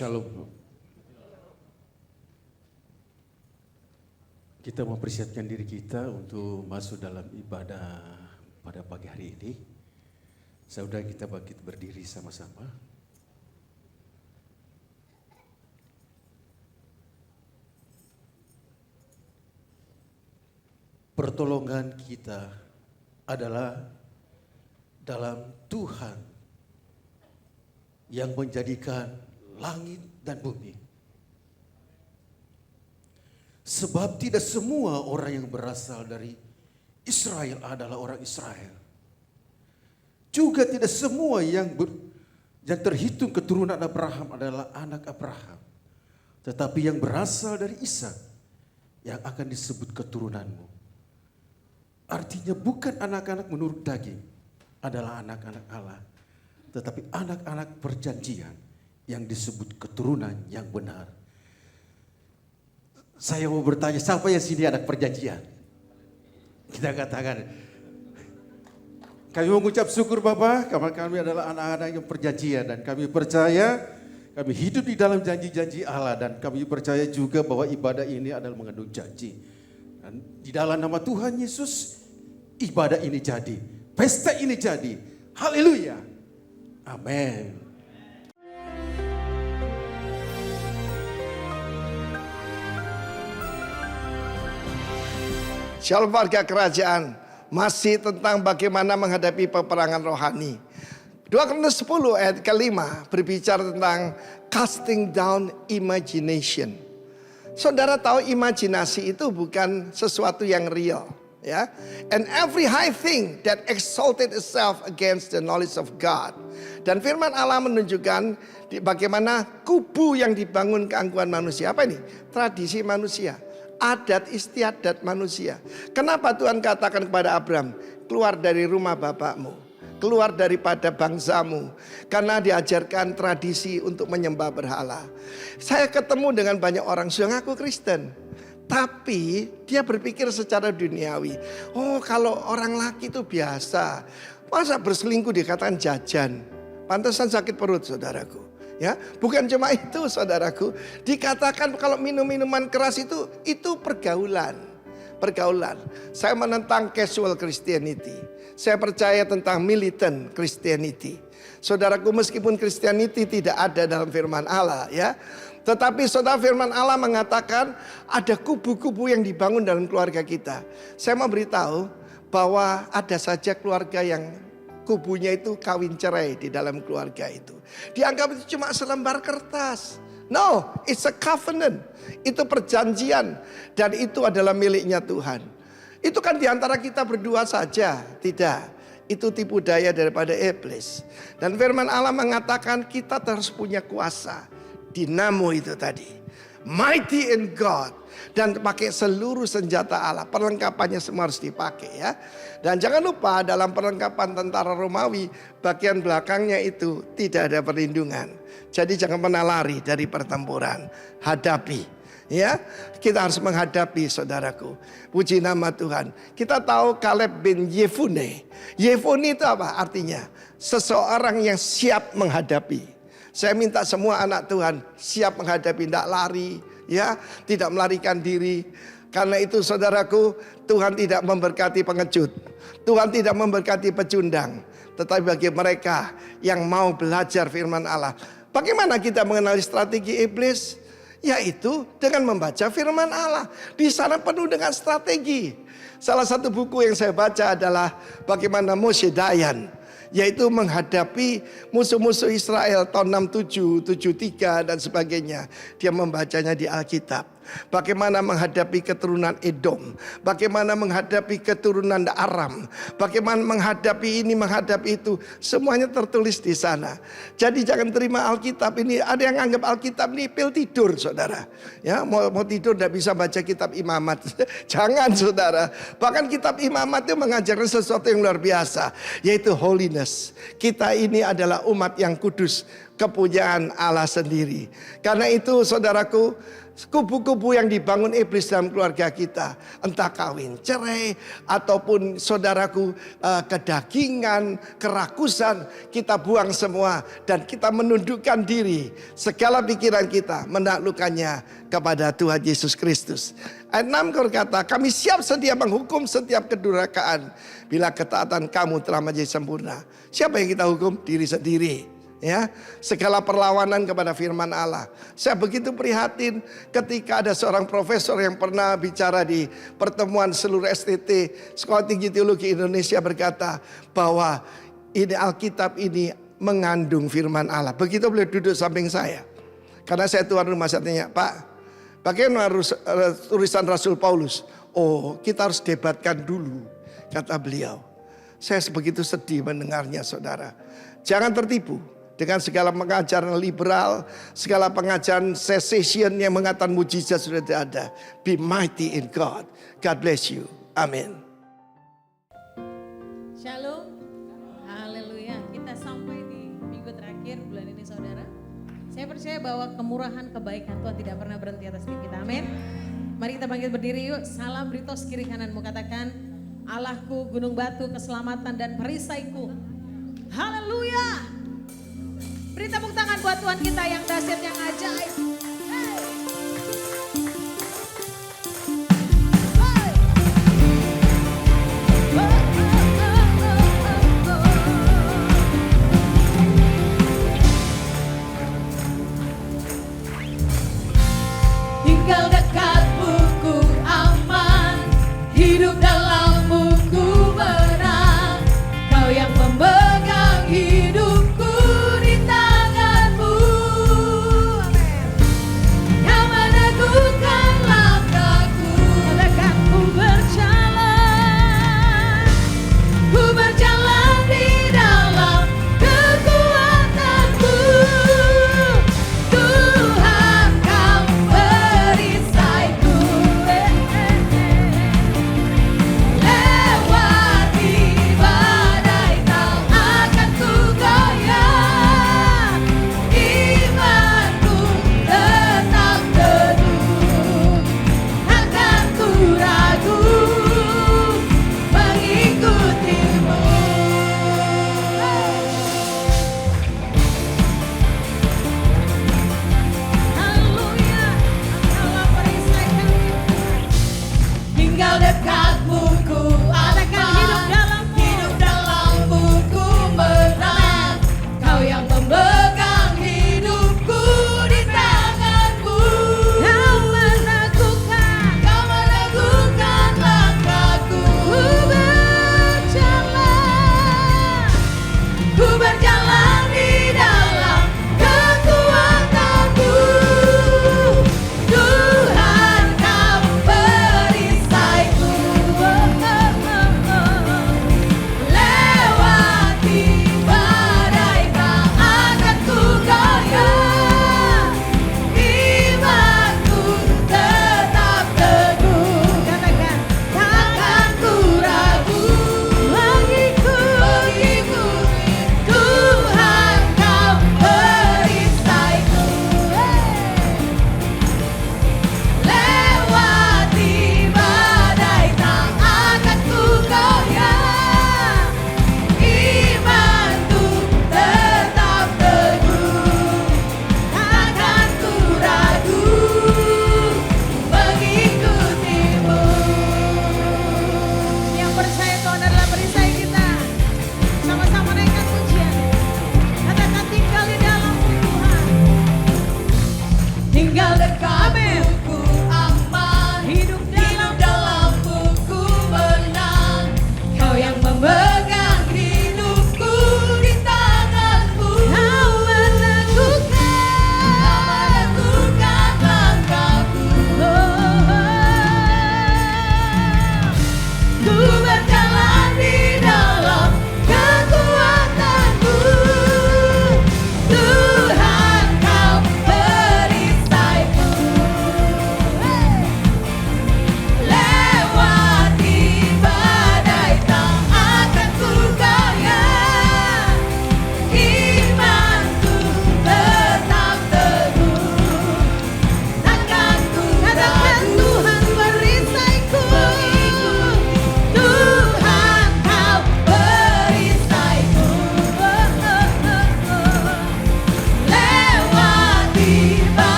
Shalom. Kita mempersiapkan diri kita untuk masuk dalam ibadah pada pagi hari ini. Saudara, kita bangkit berdiri sama-sama. Pertolongan kita adalah dalam Tuhan yang menjadikan langit dan bumi. Sebab tidak semua orang yang berasal dari Israel adalah orang Israel. Juga tidak semua yang terhitung keturunan Abraham adalah anak Abraham. Tetapi yang berasal dari Ishak yang akan disebut keturunanmu. Artinya bukan anak-anak menurut daging adalah anak-anak Allah. Tetapi anak-anak perjanjian yang disebut keturunan yang benar. Saya mau bertanya, siapa yang sini anak perjanjian? Kita katakan, kami mengucap syukur Bapak, karena kami adalah anak-anak yang perjanjian. Dan kami percaya, kami hidup di dalam janji-janji Allah. Dan kami percaya juga bahwa ibadah ini adalah mengandung janji. Dan di dalam nama Tuhan Yesus, ibadah ini jadi. Pesta ini jadi. Haleluya. Amin. Shalom warga kerajaan, masih tentang bagaimana menghadapi peperangan rohani. 2 Korintus 10 ayat ke-5 berbicara tentang casting down imagination. Saudara tahu imajinasi itu bukan sesuatu yang real, ya. And every high thing that exalted itself against the knowledge of God. Dan firman Allah menunjukkan bagaimana kubu yang dibangun keangkuhan manusia. Apa ini? Tradisi manusia. Adat istiadat manusia. Kenapa Tuhan katakan kepada Abraham, keluar dari rumah bapakmu, keluar daripada bangsamu, karena diajarkan tradisi untuk menyembah berhala. Saya ketemu dengan banyak orang yang ngaku Kristen, tapi dia berpikir secara duniawi. Oh, kalau orang laki itu biasa, masa berselingkuh dikatakan jajan, pantesan sakit perut saudaraku. Ya, bukan cuma itu saudaraku. Dikatakan kalau minum minuman keras itu pergaulan. Pergaulan. Saya menentang casual Christianity. Saya percaya tentang militant Christianity. Saudaraku, meskipun Christianity tidak ada dalam firman Allah, ya. Tetapi saudara, firman Allah mengatakan ada kubu-kubu yang dibangun dalam keluarga kita. Saya mau beritahu bahwa ada saja keluarga yang kubunya itu kawin cerai di dalam keluarga itu. Dianggap itu cuma selembar kertas. No, it's a covenant. Itu perjanjian. Dan itu adalah miliknya Tuhan. Itu kan diantara kita berdua saja. Tidak. Itu tipu daya daripada iblis. Dan firman Allah mengatakan kita harus punya kuasa. Dinamo itu tadi. Mighty in God. Dan pakai seluruh senjata Allah. Perlengkapannya semua harus dipakai, ya. Dan jangan lupa dalam perlengkapan tentara Romawi, bagian belakangnya itu tidak ada perlindungan. Jadi jangan pernah lari dari pertempuran. Hadapi, ya. Kita harus menghadapi saudaraku. Puji nama Tuhan. Kita tahu Kaleb bin Yefune. Yefune itu apa artinya? Seseorang yang siap menghadapi. Saya minta semua anak Tuhan siap menghadapi, tidak lari, ya, tidak melarikan diri. Karena itu saudaraku, Tuhan tidak memberkati pengecut. Tuhan tidak memberkati pecundang. Tetapi bagi mereka yang mau belajar firman Allah. Bagaimana kita mengenali strategi iblis? Yaitu dengan membaca firman Allah. Di sana penuh dengan strategi. Salah satu buku yang saya baca adalah bagaimana Moshe Dayan, yaitu menghadapi musuh-musuh Israel tahun 67, 73 dan sebagainya. Dia membacanya di Alkitab. Bagaimana menghadapi keturunan Edom, bagaimana menghadapi keturunan Aram, bagaimana menghadapi ini, menghadapi itu, semuanya tertulis di sana. Jadi jangan terima Alkitab ini. Ada yang anggap Alkitab ini pil tidur, saudara. Ya, mau tidur tidak bisa baca kitab imamat. Jangan, saudara. Bahkan kitab imamat itu mengajarkan sesuatu yang luar biasa, yaitu holiness. Kita ini adalah umat yang kudus, kepunyaan Allah sendiri. Karena itu saudaraku, kubu-kubu yang dibangun iblis dalam keluarga kita, entah kawin cerai ataupun saudaraku kedagingan, kerakusan, kita buang semua dan kita menundukkan diri, segala pikiran kita menaklukkannya kepada Tuhan Yesus Kristus. Ayat 6 berkata, kami siap sedia menghukum setiap kedurhakaan bila ketaatan kamu telah menjadi sempurna. Siapa yang kita hukum? Diri sendiri. Ya, segala perlawanan kepada firman Allah. Saya begitu prihatin ketika ada seorang profesor yang pernah bicara di pertemuan seluruh STT Sekolah Tinggi Teologi Indonesia berkata bahwa ini Alkitab ini mengandung firman Allah. Begitu beliau duduk samping saya. Karena saya tuan rumah, saya tanya, Pak, bagaimana tulisan Rasul Paulus? Oh, kita harus debatkan dulu, kata beliau. Saya begitu sedih mendengarnya, saudara. Jangan tertipu dengan segala pengajaran liberal, segala pengajaran cessation yang mengatakan mujizat sudah tidak ada. Be mighty in God. God bless you. Amin. Shalom. Haleluya. Kita sampai di minggu terakhir bulan ini, saudara. Saya percaya bahwa kemurahan kebaikan Tuhan tidak pernah berhenti atas diri kita. Amin. Mari kita bangkit berdiri yuk. Salam beritos kiri kananmu, katakan, Allahku gunung batu keselamatan dan perisaiku. Haleluya. Beri tepuk tangan buat Tuhan kita yang dahsyat, yang ajaib. Hey. Hey. Oh, oh, oh, oh, oh. Tinggal dekat buku aman, hidup dalammu ku menang. Kau yang memegang hidupku di tanganmu. Amen.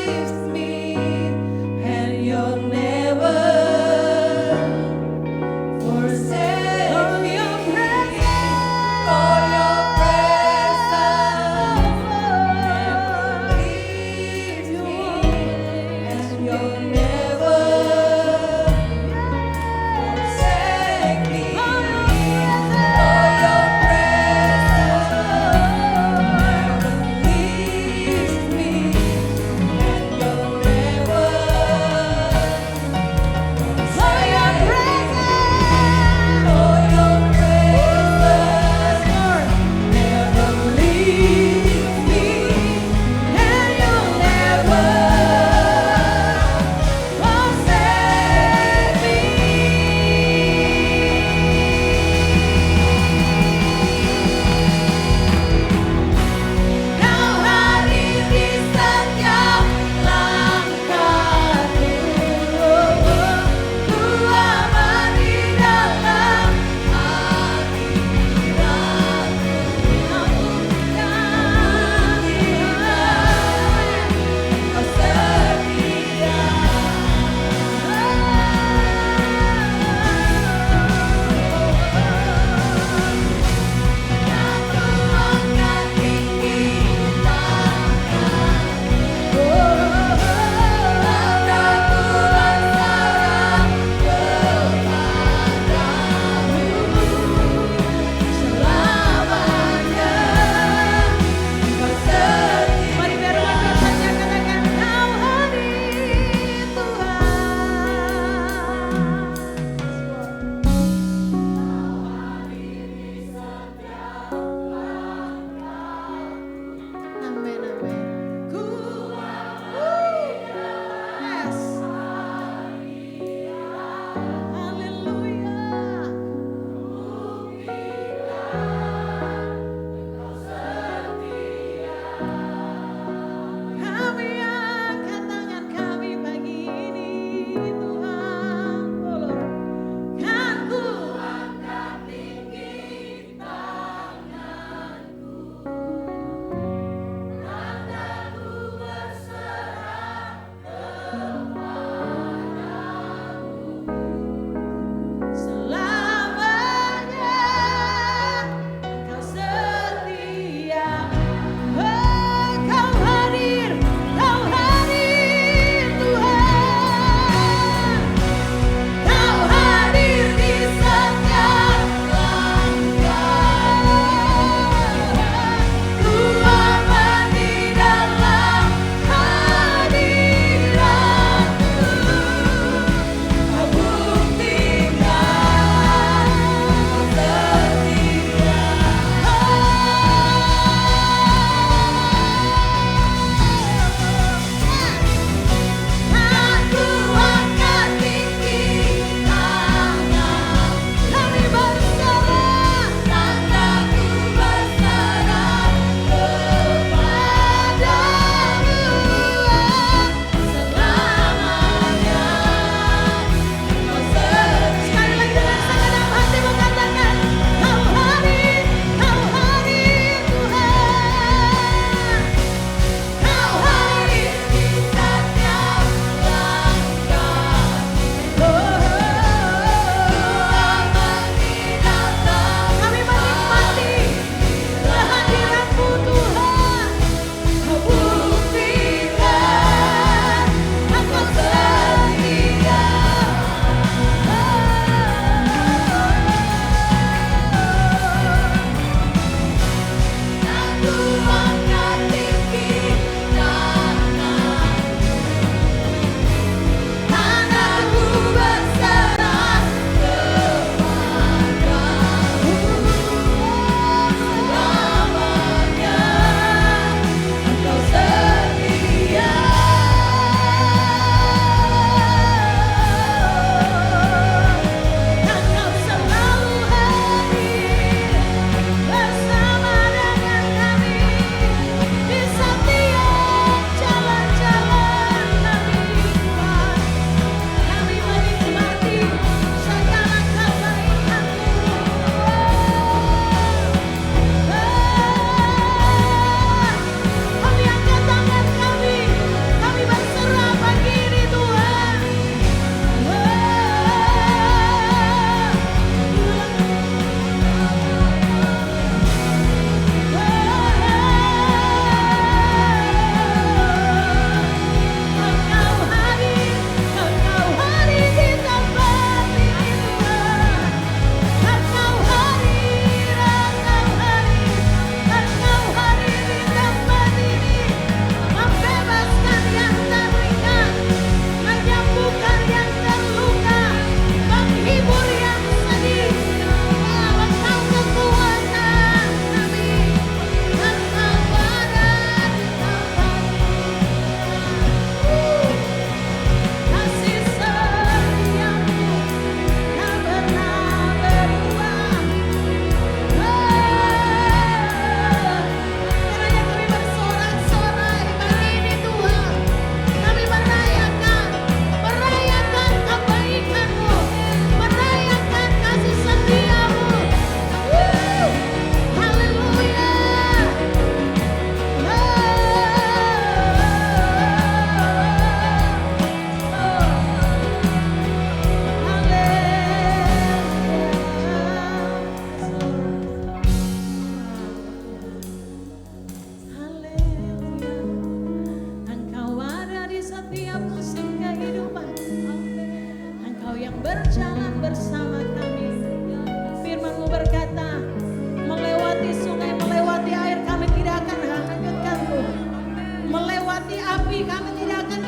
Your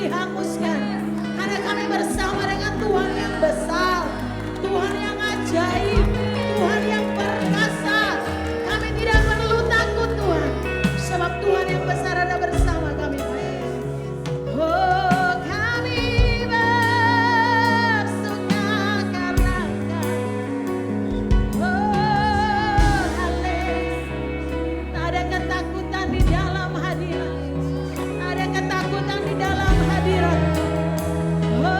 dihanguskan. Karena kami bersama dengan Tuhan yang besar, Tuhan yang ajaib, Tuhan yang perkasa. Kami tidak perlu takut Tuhan, sebab Tuhan yang besar ada bersama kami. Oh, kami bersuka karena Kau. Oh, haleluya. Tak ada ketakutan di dalam hadirat. Tak ada ketakutan di dalam hadirat. Oh,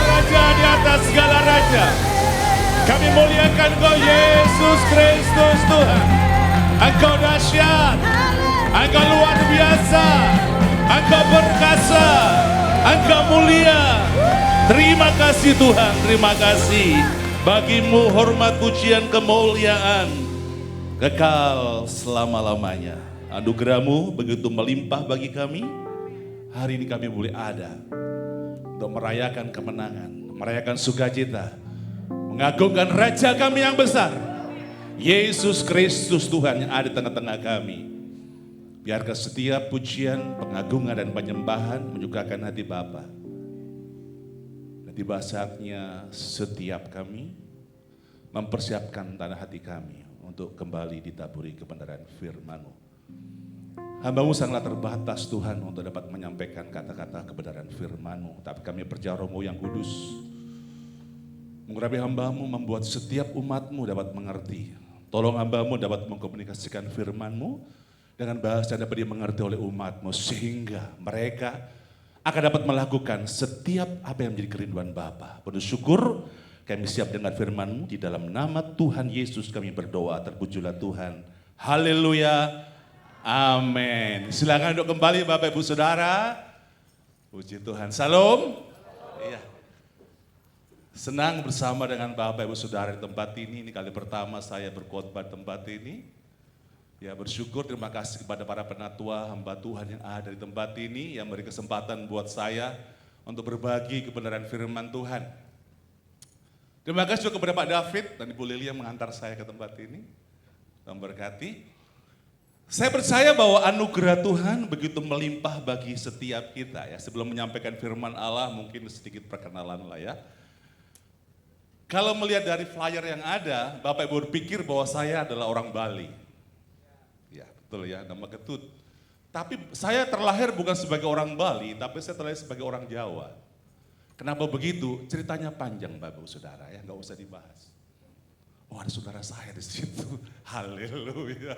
Raja di atas segala raja. Kami muliakan Engkau Yesus Kristus Tuhan. Engkau dahsyat, Engkau luar biasa, Engkau perkasa, Engkau mulia. Terima kasih Tuhan, terima kasih. Bagimu hormat, pujian, kemuliaan kekal selama-lamanya. Anugerah-Mu begitu melimpah bagi kami. Hari ini kami boleh ada untuk merayakan kemenangan, merayakan sukacita, mengagungkan Raja kami yang besar, Yesus Kristus Tuhan yang ada di tengah-tengah kami. Biarkan setiap pujian, pengagungan dan penyembahan menyukakan hati Bapa. Dan tiba saatnya setiap kami mempersiapkan tanah hati kami untuk kembali ditaburi kebenaran firman-Mu. Hamba-Mu sangat terbatas Tuhan untuk dapat menyampaikan kata-kata kebenaran firman-Mu. Tapi kami percaya Roh-Mu yang kudus mengurapi hamba-Mu, membuat setiap umat-Mu dapat mengerti. Tolong hamba-Mu dapat mengkomunikasikan firman-Mu dengan bahasa yang dapat dimengerti oleh umat-Mu. Sehingga mereka akan dapat melakukan setiap apa yang menjadi kerinduan Bapa. Penuh syukur kami siap dengar firman-Mu. Di dalam nama Tuhan Yesus kami berdoa, terpujilah Tuhan. Haleluya. Amin. Silakan duduk kembali Bapak Ibu Saudara. Puji Tuhan. Salam. Iya. Senang bersama dengan Bapak Ibu Saudara di tempat ini. Ini kali pertama saya berkhotbah di tempat ini. Ya, bersyukur, terima kasih kepada para penatua hamba Tuhan yang ada di tempat ini yang beri kesempatan buat saya untuk berbagi kebenaran firman Tuhan. Terima kasih juga kepada Pak David dan Ibu Lili yang mengantar saya ke tempat ini. Tuhan berkati. Saya percaya bahwa anugerah Tuhan begitu melimpah bagi setiap kita ya. Sebelum menyampaikan firman Allah mungkin sedikit perkenalan lah ya. Kalau melihat dari flyer yang ada, Bapak Ibu berpikir bahwa saya adalah orang Bali. Ya betul ya, nama Ketut. Tapi saya terlahir bukan sebagai orang Bali, tapi saya terlahir sebagai orang Jawa. Kenapa begitu? Ceritanya panjang Bapak Ibu Saudara ya, nggak usah dibahas. Oh ada saudara saya di situ, haleluya.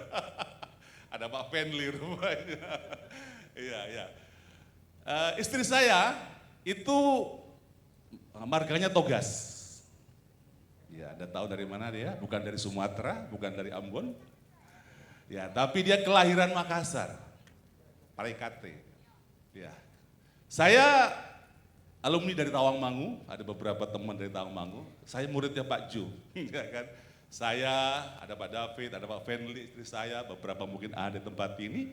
Ada Pak Penli rumahnya. Iya, iya. Istri saya itu marganya Togas. Ya, Anda tahu dari mana dia? Bukan dari Sumatera, bukan dari Ambon. Ya, tapi dia kelahiran Makassar. Parikate. Ya. Saya alumni dari Tawangmangu, ada beberapa teman dari Tawangmangu. Saya muridnya Pak Ju, ya kan? Saya, ada Pak David, ada Pak Fenli, istri saya, beberapa mungkin ada di tempat ini.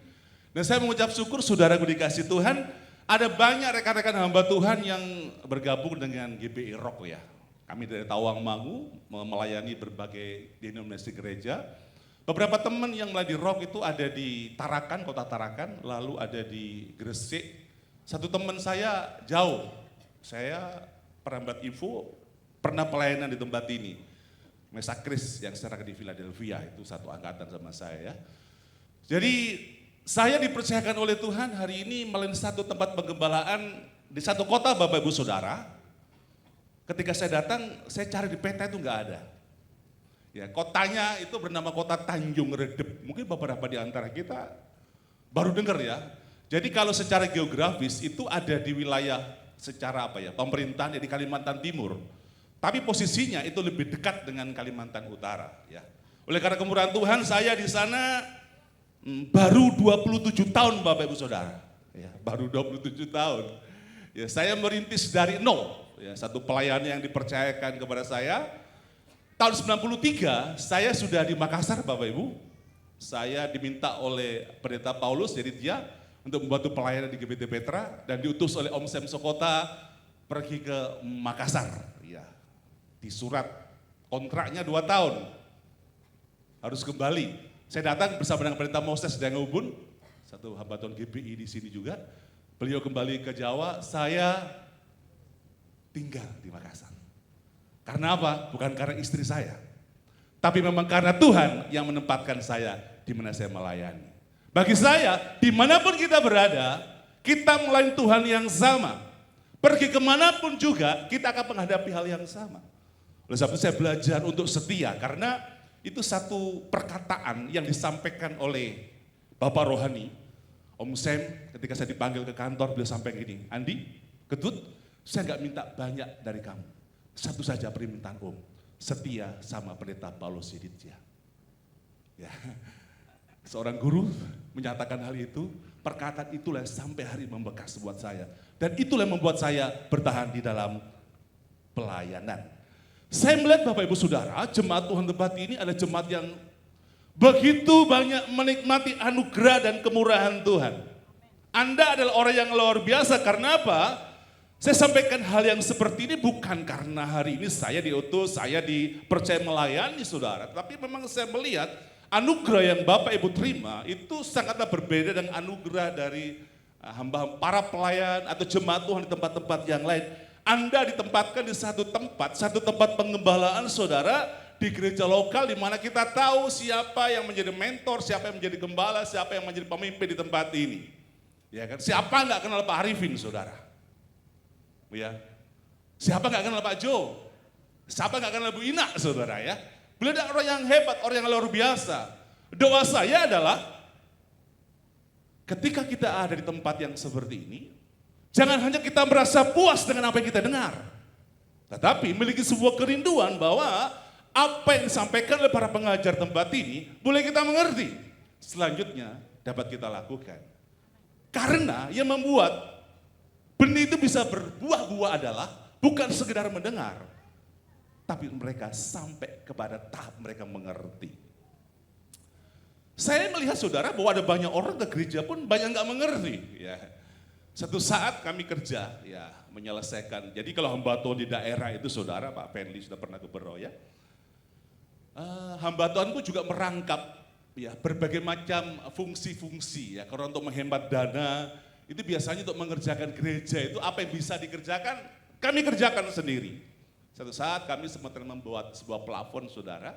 Dan saya mengucap syukur saudaraku dikasih Tuhan, ada banyak rekan-rekan hamba Tuhan yang bergabung dengan GBI Rock ya. Kami dari Tawangmangu melayani berbagai denominasi gereja. Beberapa teman yang melayani Rock itu ada di Tarakan, kota Tarakan, lalu ada di Gresik. Satu teman saya jauh, saya perambat info, pernah pelayanan di tempat ini. Mesa Kris yang sekarang di Philadelphia itu satu angkatan sama saya ya. Jadi saya dipercayakan oleh Tuhan hari ini melalui satu tempat penggembalaan di satu kota Bapak Ibu Saudara. Ketika saya datang, saya cari di peta itu nggak ada. Ya, kotanya itu bernama kota Tanjung Redep. Mungkin beberapa di antara kita baru dengar ya. Jadi kalau secara geografis itu ada di wilayah secara apa ya, pemerintahan di Kalimantan Timur. Tapi posisinya itu lebih dekat dengan Kalimantan Utara ya. Oleh karena kemurahan Tuhan saya di sana baru 27 tahun Bapak Ibu Saudara. Ya, baru 27 tahun. Ya, saya merintis dari nol. Ya, satu pelayanan yang dipercayakan kepada saya. Tahun 93 saya sudah di Makassar Bapak Ibu. Saya diminta oleh Pendeta Paulus jadi dia untuk membantu pelayanan di GBT Petra dan diutus oleh Om Sem Sokota pergi ke Makassar. Ya. Di surat kontraknya 2 tahun, harus kembali. Saya datang bersama dengan Pendeta Moses dan Ubun, satu hamba Tuhan GBI di sini juga. Beliau kembali ke Jawa, saya tinggal di Makassar. Karena apa? Bukan karena istri saya, tapi memang karena Tuhan yang menempatkan saya di mana saya melayani. Bagi saya, dimanapun kita berada, kita melayani Tuhan yang sama. Pergi kemanapun juga, kita akan menghadapi hal yang sama. Oleh sebab itu saya belajar untuk setia karena itu satu perkataan yang disampaikan oleh Bapak Rohani, Om Sem ketika saya dipanggil ke kantor beliau sampaikan gini, Andi, Ketut, Saya nggak minta banyak dari kamu. Satu saja permintaan Om, setia sama pendeta Paulus Siditya. Ya. Seorang guru menyatakan hal itu, perkataan itulah yang sampai hari membekas buat saya. Dan itulah yang membuat saya bertahan di dalam pelayanan. Saya melihat Bapak Ibu Saudara, jemaat Tuhan tempat ini adalah jemaat yang begitu banyak menikmati anugerah dan kemurahan Tuhan. Anda adalah orang yang luar biasa, karena apa? Saya sampaikan hal yang seperti ini bukan karena hari ini saya diutus, saya dipercaya melayani saudara. Tapi memang saya melihat anugerah yang Bapak Ibu terima itu sangatlah berbeda dengan anugerah dari hamba para pelayan atau jemaat Tuhan di tempat-tempat yang lain. Anda ditempatkan di satu tempat pengembalaan saudara di gereja lokal di mana kita tahu siapa yang menjadi mentor, siapa yang menjadi gembala, siapa yang menjadi pemimpin di tempat ini. Ya kan? Siapa nggak kenal Pak Arifin saudara? Ya. Siapa nggak kenal Pak Jo? Siapa nggak kenal Bu Ina saudara ya? Beliau adalah orang yang hebat, orang yang luar biasa. Doa saya adalah ketika kita ada di tempat yang seperti ini, jangan hanya kita merasa puas dengan apa yang kita dengar, tetapi memiliki sebuah kerinduan bahwa apa yang disampaikan oleh para pengajar tempat ini boleh kita mengerti. Selanjutnya dapat kita lakukan. Karena yang membuat benih itu bisa berbuah-buah adalah bukan sekedar mendengar, tapi mereka sampai kepada tahap mereka mengerti. Saya melihat saudara bahwa ada banyak orang ke gereja pun banyak nggak mengerti. Ya. Satu saat kami kerja ya menyelesaikan. Jadi kalau hamba Tuhan di daerah itu saudara Pak Penli sudah pernah ke Bero ya. Hamba Tuhan itu juga merangkap ya berbagai macam fungsi-fungsi ya. Karena untuk menghemat dana itu biasanya untuk mengerjakan gereja itu apa yang bisa dikerjakan kami kerjakan sendiri. Satu saat kami sempat membuat sebuah plafon saudara.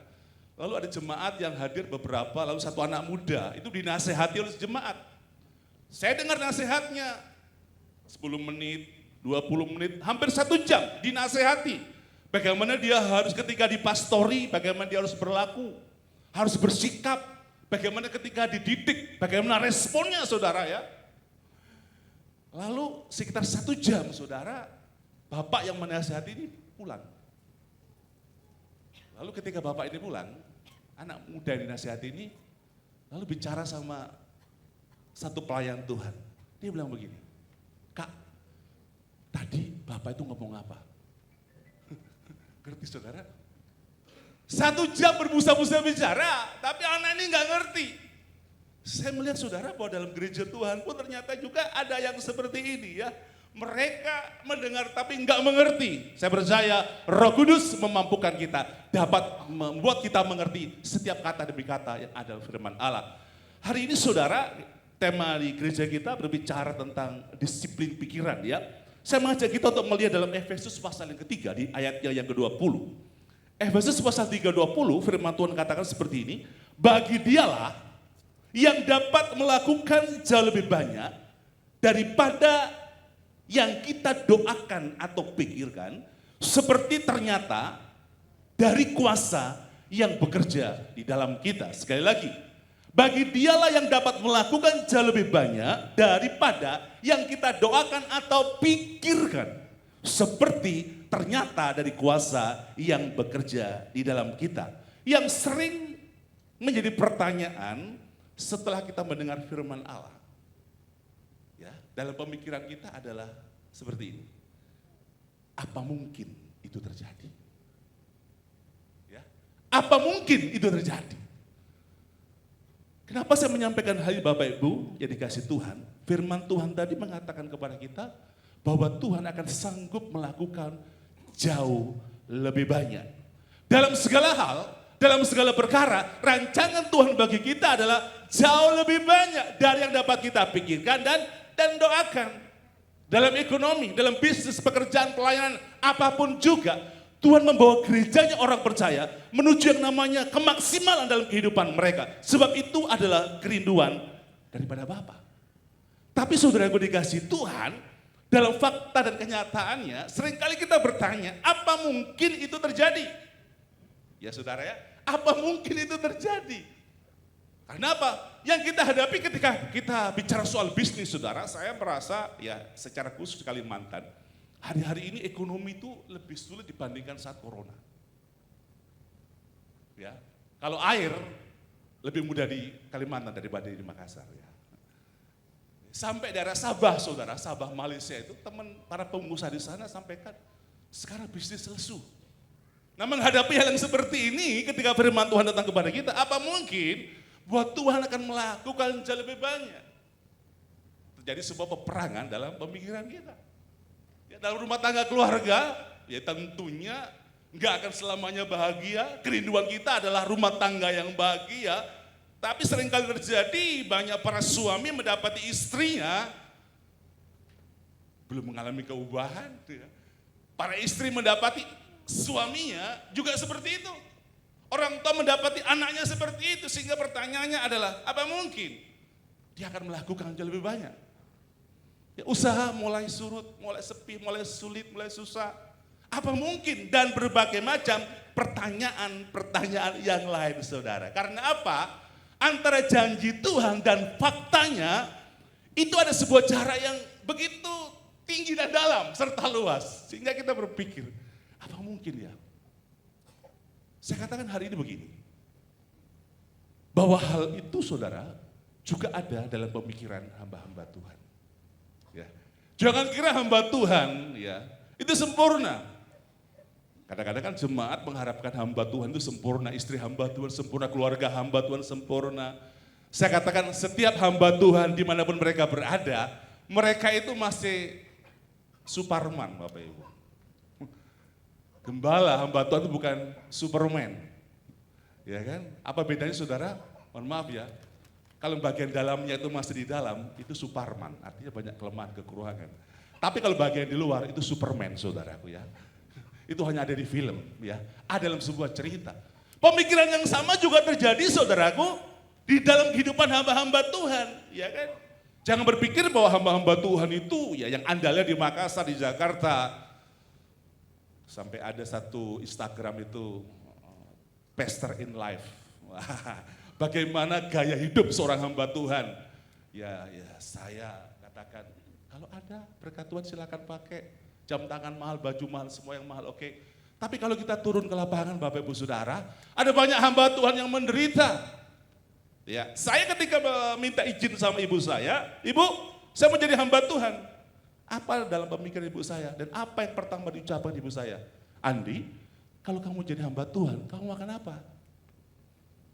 Lalu ada jemaat yang hadir beberapa, lalu satu anak muda itu dinasehati oleh jemaat. Saya dengar nasihatnya 10 menit, 20 menit, hampir 1 jam dinasehati. Bagaimana dia harus ketika dipastori, bagaimana dia harus berlaku, harus bersikap, bagaimana ketika dididik, bagaimana responnya saudara ya. Lalu sekitar 1 jam saudara, bapak yang menasehati ini pulang. Lalu ketika bapak ini pulang, anak muda yang dinasihati ini lalu bicara sama satu pelayan Tuhan. Dia bilang begini, Kak, tadi bapak itu ngomong apa? Ngerti saudara? 1 jam berbusa-busa bicara, tapi anak ini nggak ngerti. Saya melihat saudara bahwa dalam gereja Tuhan pun ternyata juga ada yang seperti ini ya. Mereka mendengar tapi enggak mengerti. Saya percaya Roh Kudus memampukan kita, dapat membuat kita mengerti setiap kata demi kata yang ada dalam firman Allah. Hari ini saudara, tema di gereja kita berbicara tentang disiplin pikiran ya. Saya mengajak kita untuk melihat dalam Efesus pasal yang ketiga di ayatnya yang ke-20. Efesus pasal 3:20 firman Tuhan katakan seperti ini, bagi dialah yang dapat melakukan jauh lebih banyak daripada yang kita doakan atau pikirkan, seperti ternyata dari kuasa yang bekerja di dalam kita. Sekali lagi, bagi dialah yang dapat melakukan jauh lebih banyak daripada yang kita doakan atau pikirkan, seperti ternyata dari kuasa yang bekerja di dalam kita. Yang sering menjadi pertanyaan setelah kita mendengar firman Allah. Ya, dalam pemikiran kita adalah seperti ini. Apa mungkin itu terjadi? Ya, apa mungkin itu terjadi? Kenapa saya menyampaikan hal ini Bapak Ibu yang dikasih Tuhan? Firman Tuhan tadi mengatakan kepada kita bahwa Tuhan akan sanggup melakukan jauh lebih banyak. Dalam segala hal, dalam segala perkara, rancangan Tuhan bagi kita adalah jauh lebih banyak dari yang dapat kita pikirkan dan doakan. Dalam ekonomi, dalam bisnis, pekerjaan, pelayanan, apapun juga, Tuhan membawa gerejanya orang percaya menuju yang namanya kemaksimalan dalam kehidupan mereka. Sebab itu adalah kerinduan daripada Bapa. Tapi saudaraku dikasih Tuhan, dalam fakta dan kenyataannya, seringkali kita bertanya, apa mungkin itu terjadi? Ya saudara ya, apa mungkin itu terjadi? Karena apa? Yang kita hadapi ketika kita bicara soal bisnis saudara, saya merasa ya secara khusus Kalimantan, Hari-hari ini ekonomi itu lebih sulit dibandingkan saat corona. Ya, kalau air lebih mudah di Kalimantan daripada di Makassar. Ya. Sampai daerah Sabah, saudara, Sabah Malaysia itu teman para pengusaha di sana sampaikan sekarang bisnis lesu. Nah, menghadapi hal yang seperti ini ketika firman Tuhan datang kepada kita, apa mungkin buat Tuhan akan melakukan jauh lebih banyak? Terjadi sebuah peperangan dalam pemikiran kita. Ya, dalam rumah tangga keluarga, ya tentunya nggak akan selamanya bahagia. Kerinduan kita adalah rumah tangga yang bahagia. Tapi seringkali terjadi banyak para suami mendapati istrinya belum mengalami keubahan. Ya. Para istri mendapati suaminya juga seperti itu. Orang tua mendapati anaknya seperti itu. Sehingga pertanyaannya adalah, apa mungkin dia akan melakukan jauh lebih banyak? Ya, usaha mulai surut, mulai sepi, mulai sulit, mulai susah. Apa mungkin? Dan berbagai macam pertanyaan-pertanyaan yang lain, saudara. Karena apa? Antara janji Tuhan dan faktanya, itu ada sebuah jarak yang begitu tinggi dan dalam, serta luas. Sehingga kita berpikir, apa mungkin ya? Saya katakan hari ini begini, bahwa hal itu, saudara, juga ada dalam pemikiran hamba-hamba Tuhan. Ya. Jangan kira hamba Tuhan ya itu sempurna. Kadang-kadang kan jemaat mengharapkan hamba Tuhan itu sempurna, istri hamba Tuhan sempurna, keluarga hamba Tuhan sempurna. Saya katakan setiap hamba Tuhan dimanapun mereka berada, mereka itu masih Superman, Bapak Ibu. Gembala hamba Tuhan itu bukan Superman. Ya kan? Apa bedanya, saudara? Mohon maaf ya. Kalau bagian dalamnya itu masih di dalam, itu Superman, artinya banyak kelemahan, kekurangan. Tapi kalau bagian di luar itu Superman, saudaraku ya. Itu hanya ada di film ya, ada dalam sebuah cerita. Pemikiran yang sama juga terjadi, saudaraku, di dalam kehidupan hamba-hamba Tuhan, ya kan? Jangan berpikir bahwa hamba-hamba Tuhan itu ya yang andalnya di Makassar, di Jakarta. Sampai ada satu Instagram itu, Pastor in Life. Wah. Bagaimana gaya hidup seorang hamba Tuhan? Ya saya katakan, kalau ada berkat Tuhan silakan pakai. Jam tangan mahal, baju mahal, semua yang mahal, oke. Tapi kalau kita turun ke lapangan, Bapak Ibu Saudara, ada banyak hamba Tuhan yang menderita. Ya, saya ketika minta izin sama ibu saya, Ibu, saya mau jadi hamba Tuhan. Apa dalam pemikiran ibu saya? Dan apa yang pertama diucapkan ibu saya? Andi, kalau kamu jadi hamba Tuhan, kamu makan apa?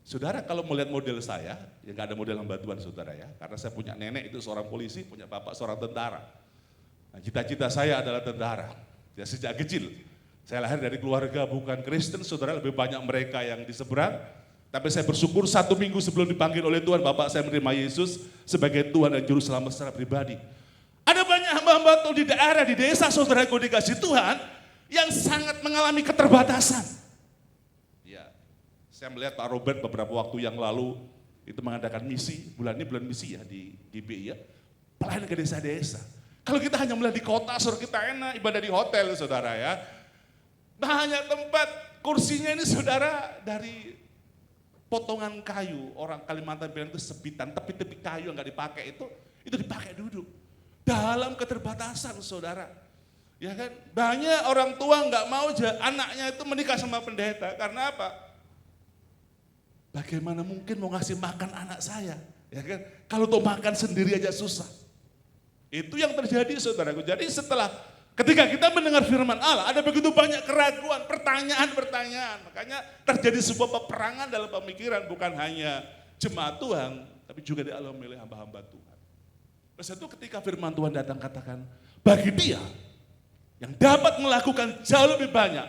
Saudara, kalau melihat model saya, ya nggak ada model hamba Tuhan, saudara ya. Karena saya punya nenek itu seorang polisi, punya bapak seorang tentara. Nah, cita-cita saya adalah tentara. Ya, sejak kecil, saya lahir dari keluarga bukan Kristen, saudara, lebih banyak mereka yang di seberang. Tapi saya bersyukur 1 minggu sebelum dipanggil oleh Tuhan, bapak saya menerima Yesus sebagai Tuhan dan Juru Selamat secara pribadi. Ada banyak hamba-hamba Tuhan di daerah, di desa, saudara, yang dikasih Tuhan, yang sangat mengalami keterbatasan. Saya melihat Pak Robert beberapa waktu yang lalu itu mengadakan misi, bulan ini bulan misi ya di GBI ya, pelayanan ke desa-desa. Kalau kita hanya melihat di kota, suruh kita enak, ibadah di hotel, saudara ya. Banyak tempat, kursinya ini saudara dari potongan kayu, orang Kalimantan bilang itu sebitan, tepi-tepi kayu yang nggak dipakai itu dipakai duduk. Dalam keterbatasan, saudara. Ya kan, banyak orang tua nggak mau anaknya itu menikah sama pendeta, karena apa? Bagaimana mungkin mau ngasih makan anak saya, ya kan? Kalau untuk makan sendiri aja susah. Itu yang terjadi, saudaraku. Jadi ketika kita mendengar firman Allah, ada begitu banyak keraguan, pertanyaan-pertanyaan. Makanya terjadi sebuah peperangan dalam pemikiran, bukan hanya jemaat Tuhan, tapi juga dialami oleh hamba-hamba Tuhan. Terus itu ketika firman Tuhan datang katakan, bagi dia yang dapat melakukan jauh lebih banyak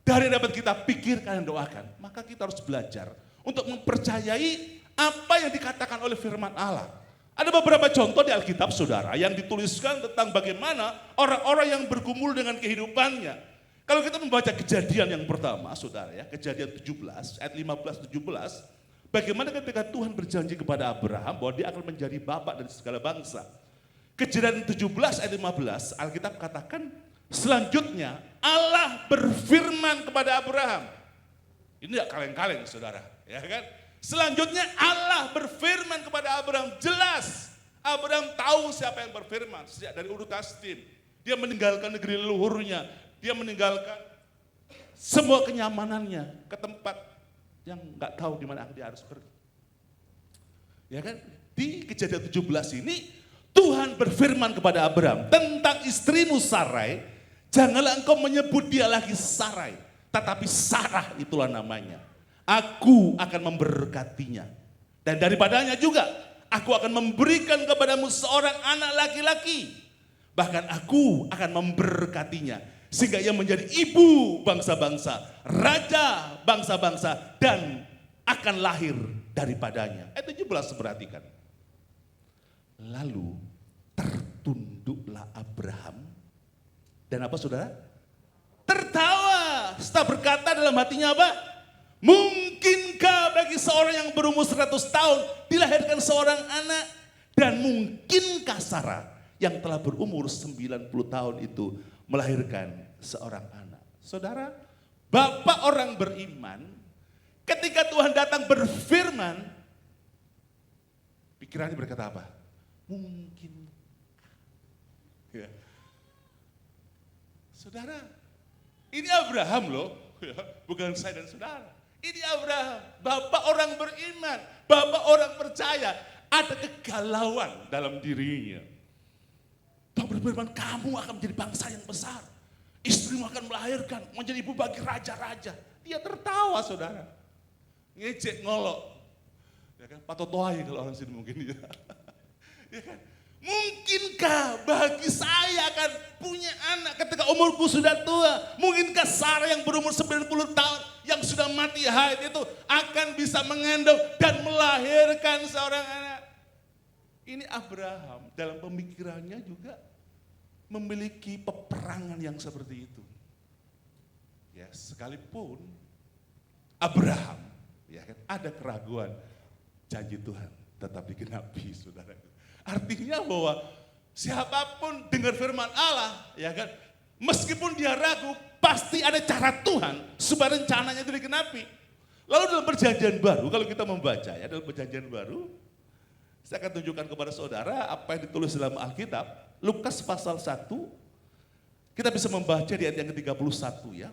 dari yang dapat kita pikirkan dan doakan, maka kita harus belajar untuk mempercayai apa yang dikatakan oleh firman Allah. Ada beberapa contoh di Alkitab, saudara, yang dituliskan tentang bagaimana orang-orang yang bergumul dengan kehidupannya. Kalau kita membaca Kejadian yang pertama, saudara ya, Kejadian 17, ayat 15-17, bagaimana ketika Tuhan berjanji kepada Abraham bahwa dia akan menjadi bapa dari segala bangsa. Kejadian 17 ayat 15, Alkitab katakan, selanjutnya Allah berfirman kepada Abraham. Ini tidak kaleng-kaleng, saudara. Ya kan? Selanjutnya Allah berfirman kepada Abraham, jelas Abraham tahu siapa yang berfirman sejak dari urut Kasdim. Dia meninggalkan negeri leluhurnya. Dia meninggalkan semua kenyamanannya ke tempat yang nggak tahu di mana dia harus pergi. Ya kan? Di Kejadian 17 ini Tuhan berfirman kepada Abraham tentang istrimu Sarai, janganlah engkau menyebut dia lagi Sarai, tetapi Sarah itulah namanya. Aku akan memberkatinya. Dan daripadanya juga aku akan memberikan kepadamu seorang anak laki-laki. Bahkan aku akan memberkatinya sehingga ia menjadi ibu bangsa-bangsa, raja bangsa-bangsa, dan akan lahir daripadanya. Ayat 17 perhatikan. Lalu tertunduklah Abraham dan apa saudara? Tertawa. Setelah berkata dalam hatinya apa? Mungkinkah bagi seorang yang berumur 100 tahun dilahirkan seorang anak? Dan mungkinkah Sarah yang telah berumur 90 tahun itu melahirkan seorang anak? Saudara, bapak orang beriman, ketika Tuhan datang berfirman, pikirannya berkata apa? Mungkin. Ya. Saudara, ini Abraham loh, ya, bukan saya dan saudara. Ini Abraham, bapak orang beriman, bapak orang percaya. Ada kegalauan dalam dirinya. Tuhan berfirman, kamu akan menjadi bangsa yang besar. Istrimu akan melahirkan, menjadi ibu bagi raja-raja. Dia tertawa saudara. Ngejek, ngolok. Ya kan? Patotoai kalau orang sini mungkin. Ya. Ya kan? Mungkinkah bagi saya akan punya anak ketika umurku sudah tua? Mungkinkah Sarah yang berumur 90 tahun yang sudah mati haid itu akan bisa mengandung dan melahirkan seorang anak? Ini Abraham dalam pemikirannya juga memiliki peperangan yang seperti itu. Ya, sekalipun Abraham ya kan, ada keraguan, janji Tuhan tetap digenapi, saudara. Artinya bahwa siapapun dengar firman Allah, ya kan, meskipun dia ragu, pasti ada cara Tuhan supaya rencananya itu digenapi. Lalu dalam perjanjian baru, kalau kita membaca ya dalam perjanjian baru, saya akan tunjukkan kepada saudara apa yang ditulis dalam Alkitab, Lukas pasal 1, kita bisa membaca di ayat yang ke-31 ya,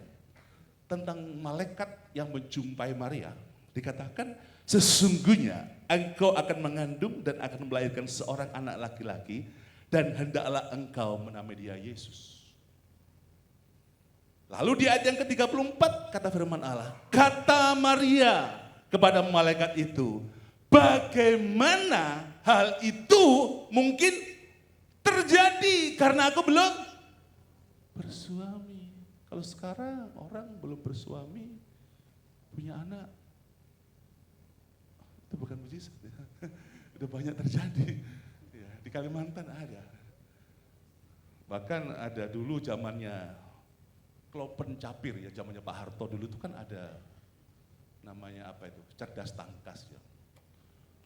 tentang malaikat yang menjumpai Maria, dikatakan sesungguhnya engkau akan mengandung dan akan melahirkan seorang anak laki-laki dan hendaklah engkau menamai dia Yesus. Lalu di ayat yang ke-34 kata firman Allah, kata Maria kepada malaikat itu, bagaimana hal itu mungkin terjadi karena aku belum bersuami. Kalau sekarang orang belum bersuami punya anak, itu bukan mujizat ya. Udah banyak terjadi ya, di Kalimantan ada. Bahkan ada dulu zamannya Klopen Capir ya, zamannya Pak Harto dulu itu kan ada namanya apa itu, cerdas tangkas ya.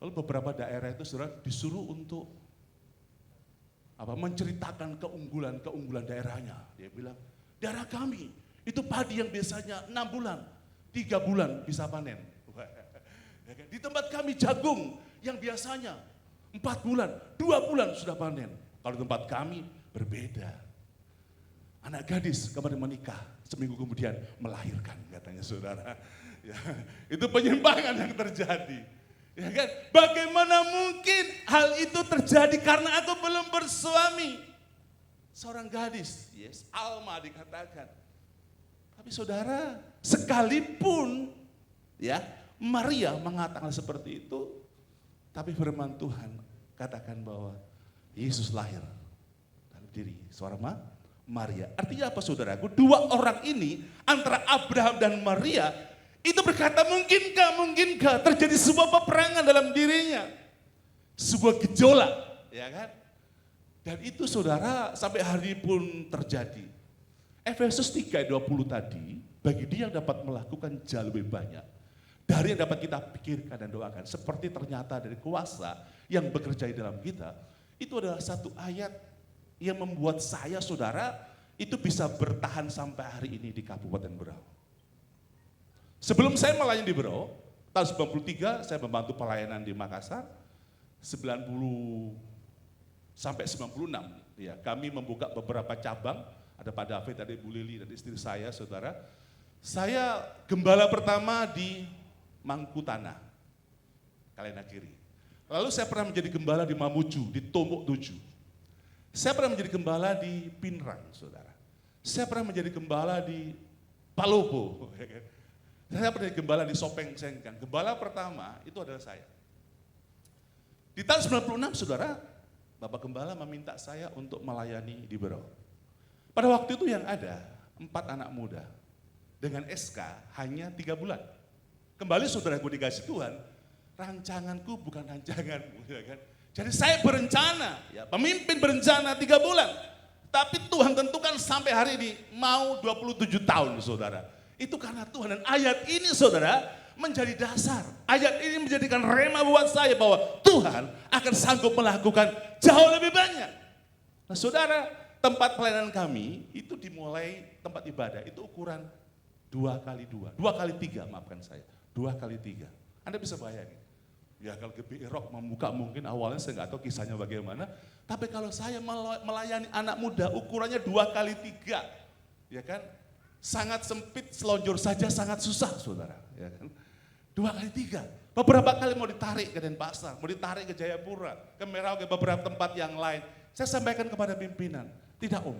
Lalu beberapa daerah itu saudara disuruh untuk apa, menceritakan keunggulan daerahnya. Dia bilang, daerah kami itu padi yang biasanya 6 bulan, 3 bulan bisa panen. Di tempat kami jagung yang biasanya 4 bulan, 2 bulan sudah panen. Kalau tempat kami berbeda. Anak gadis kemarin menikah, seminggu kemudian melahirkan katanya saudara. Ya, itu penyimpangan yang terjadi. Ya kan? Bagaimana mungkin hal itu terjadi karena aku belum bersuami? Seorang gadis, yes, Alma dikatakan. Tapi saudara, sekalipun ya Maria mengatakan seperti itu, tapi firman Tuhan katakan bahwa Yesus lahir dalam diri seorang Maria. Artinya apa saudaraku? Dua orang ini antara Abraham dan Maria itu berkata mungkinkah terjadi sebuah peperangan dalam dirinya. Sebuah gejolak, ya kan? Dan itu saudara sampai hari pun terjadi. Efesus 3:20 tadi, bagi dia yang dapat melakukan jauh lebih banyak dari yang dapat kita pikirkan dan doakan, seperti ternyata dari kuasa yang bekerja di dalam kita, itu adalah satu ayat yang membuat saya, saudara, itu bisa bertahan sampai hari ini di Kabupaten Berau. Sebelum saya melayani di Berau, tahun 93 saya membantu pelayanan di Makassar, 90 sampai 96 Ya, kami membuka beberapa cabang, ada Pak David, ada Ibu Lili, dan istri saya, saudara. Saya gembala pertama di Mangkutana, Kalena Kiri. Lalu saya pernah menjadi gembala di Mamuju, di Tombok 7. Saya pernah menjadi gembala di Pinrang, saudara. Saya pernah menjadi gembala di Palopo. Saya pernah menjadi gembala di Sopeng Sengkang. Gembala pertama itu adalah saya. Di tahun 96, saudara, Bapak Gembala meminta saya untuk melayani di Berau. Pada waktu itu yang ada 4 anak muda dengan SK hanya 3 bulan. Kembali saudaraku dikasih Tuhan, rancanganku bukan rancanganmu, ya kan? Jadi saya berencana, ya, pemimpin berencana 3 bulan. Tapi Tuhan tentukan sampai hari ini mau 27 tahun, saudara. Itu karena Tuhan, dan ayat ini, saudara, menjadi dasar. Ayat ini menjadikan rema buat saya bahwa Tuhan akan sanggup melakukan jauh lebih banyak. Nah, saudara, tempat pelayanan kami itu dimulai tempat ibadah itu ukuran 2x2, 2x3, maafkan saya, 2x3. Anda bisa bayangin. Ya kalau GBI Rock membuka mungkin awalnya saya nggak tahu kisahnya bagaimana, tapi kalau saya melayani anak muda ukurannya 2x3, ya kan, sangat sempit, selonjor saja sangat susah, saudara, ya kan. 2x3, beberapa kali mau ditarik ke Denpasar, mau ditarik ke Jayapura, ke Merauke, beberapa tempat yang lain. Saya sampaikan kepada pimpinan, tidak Om,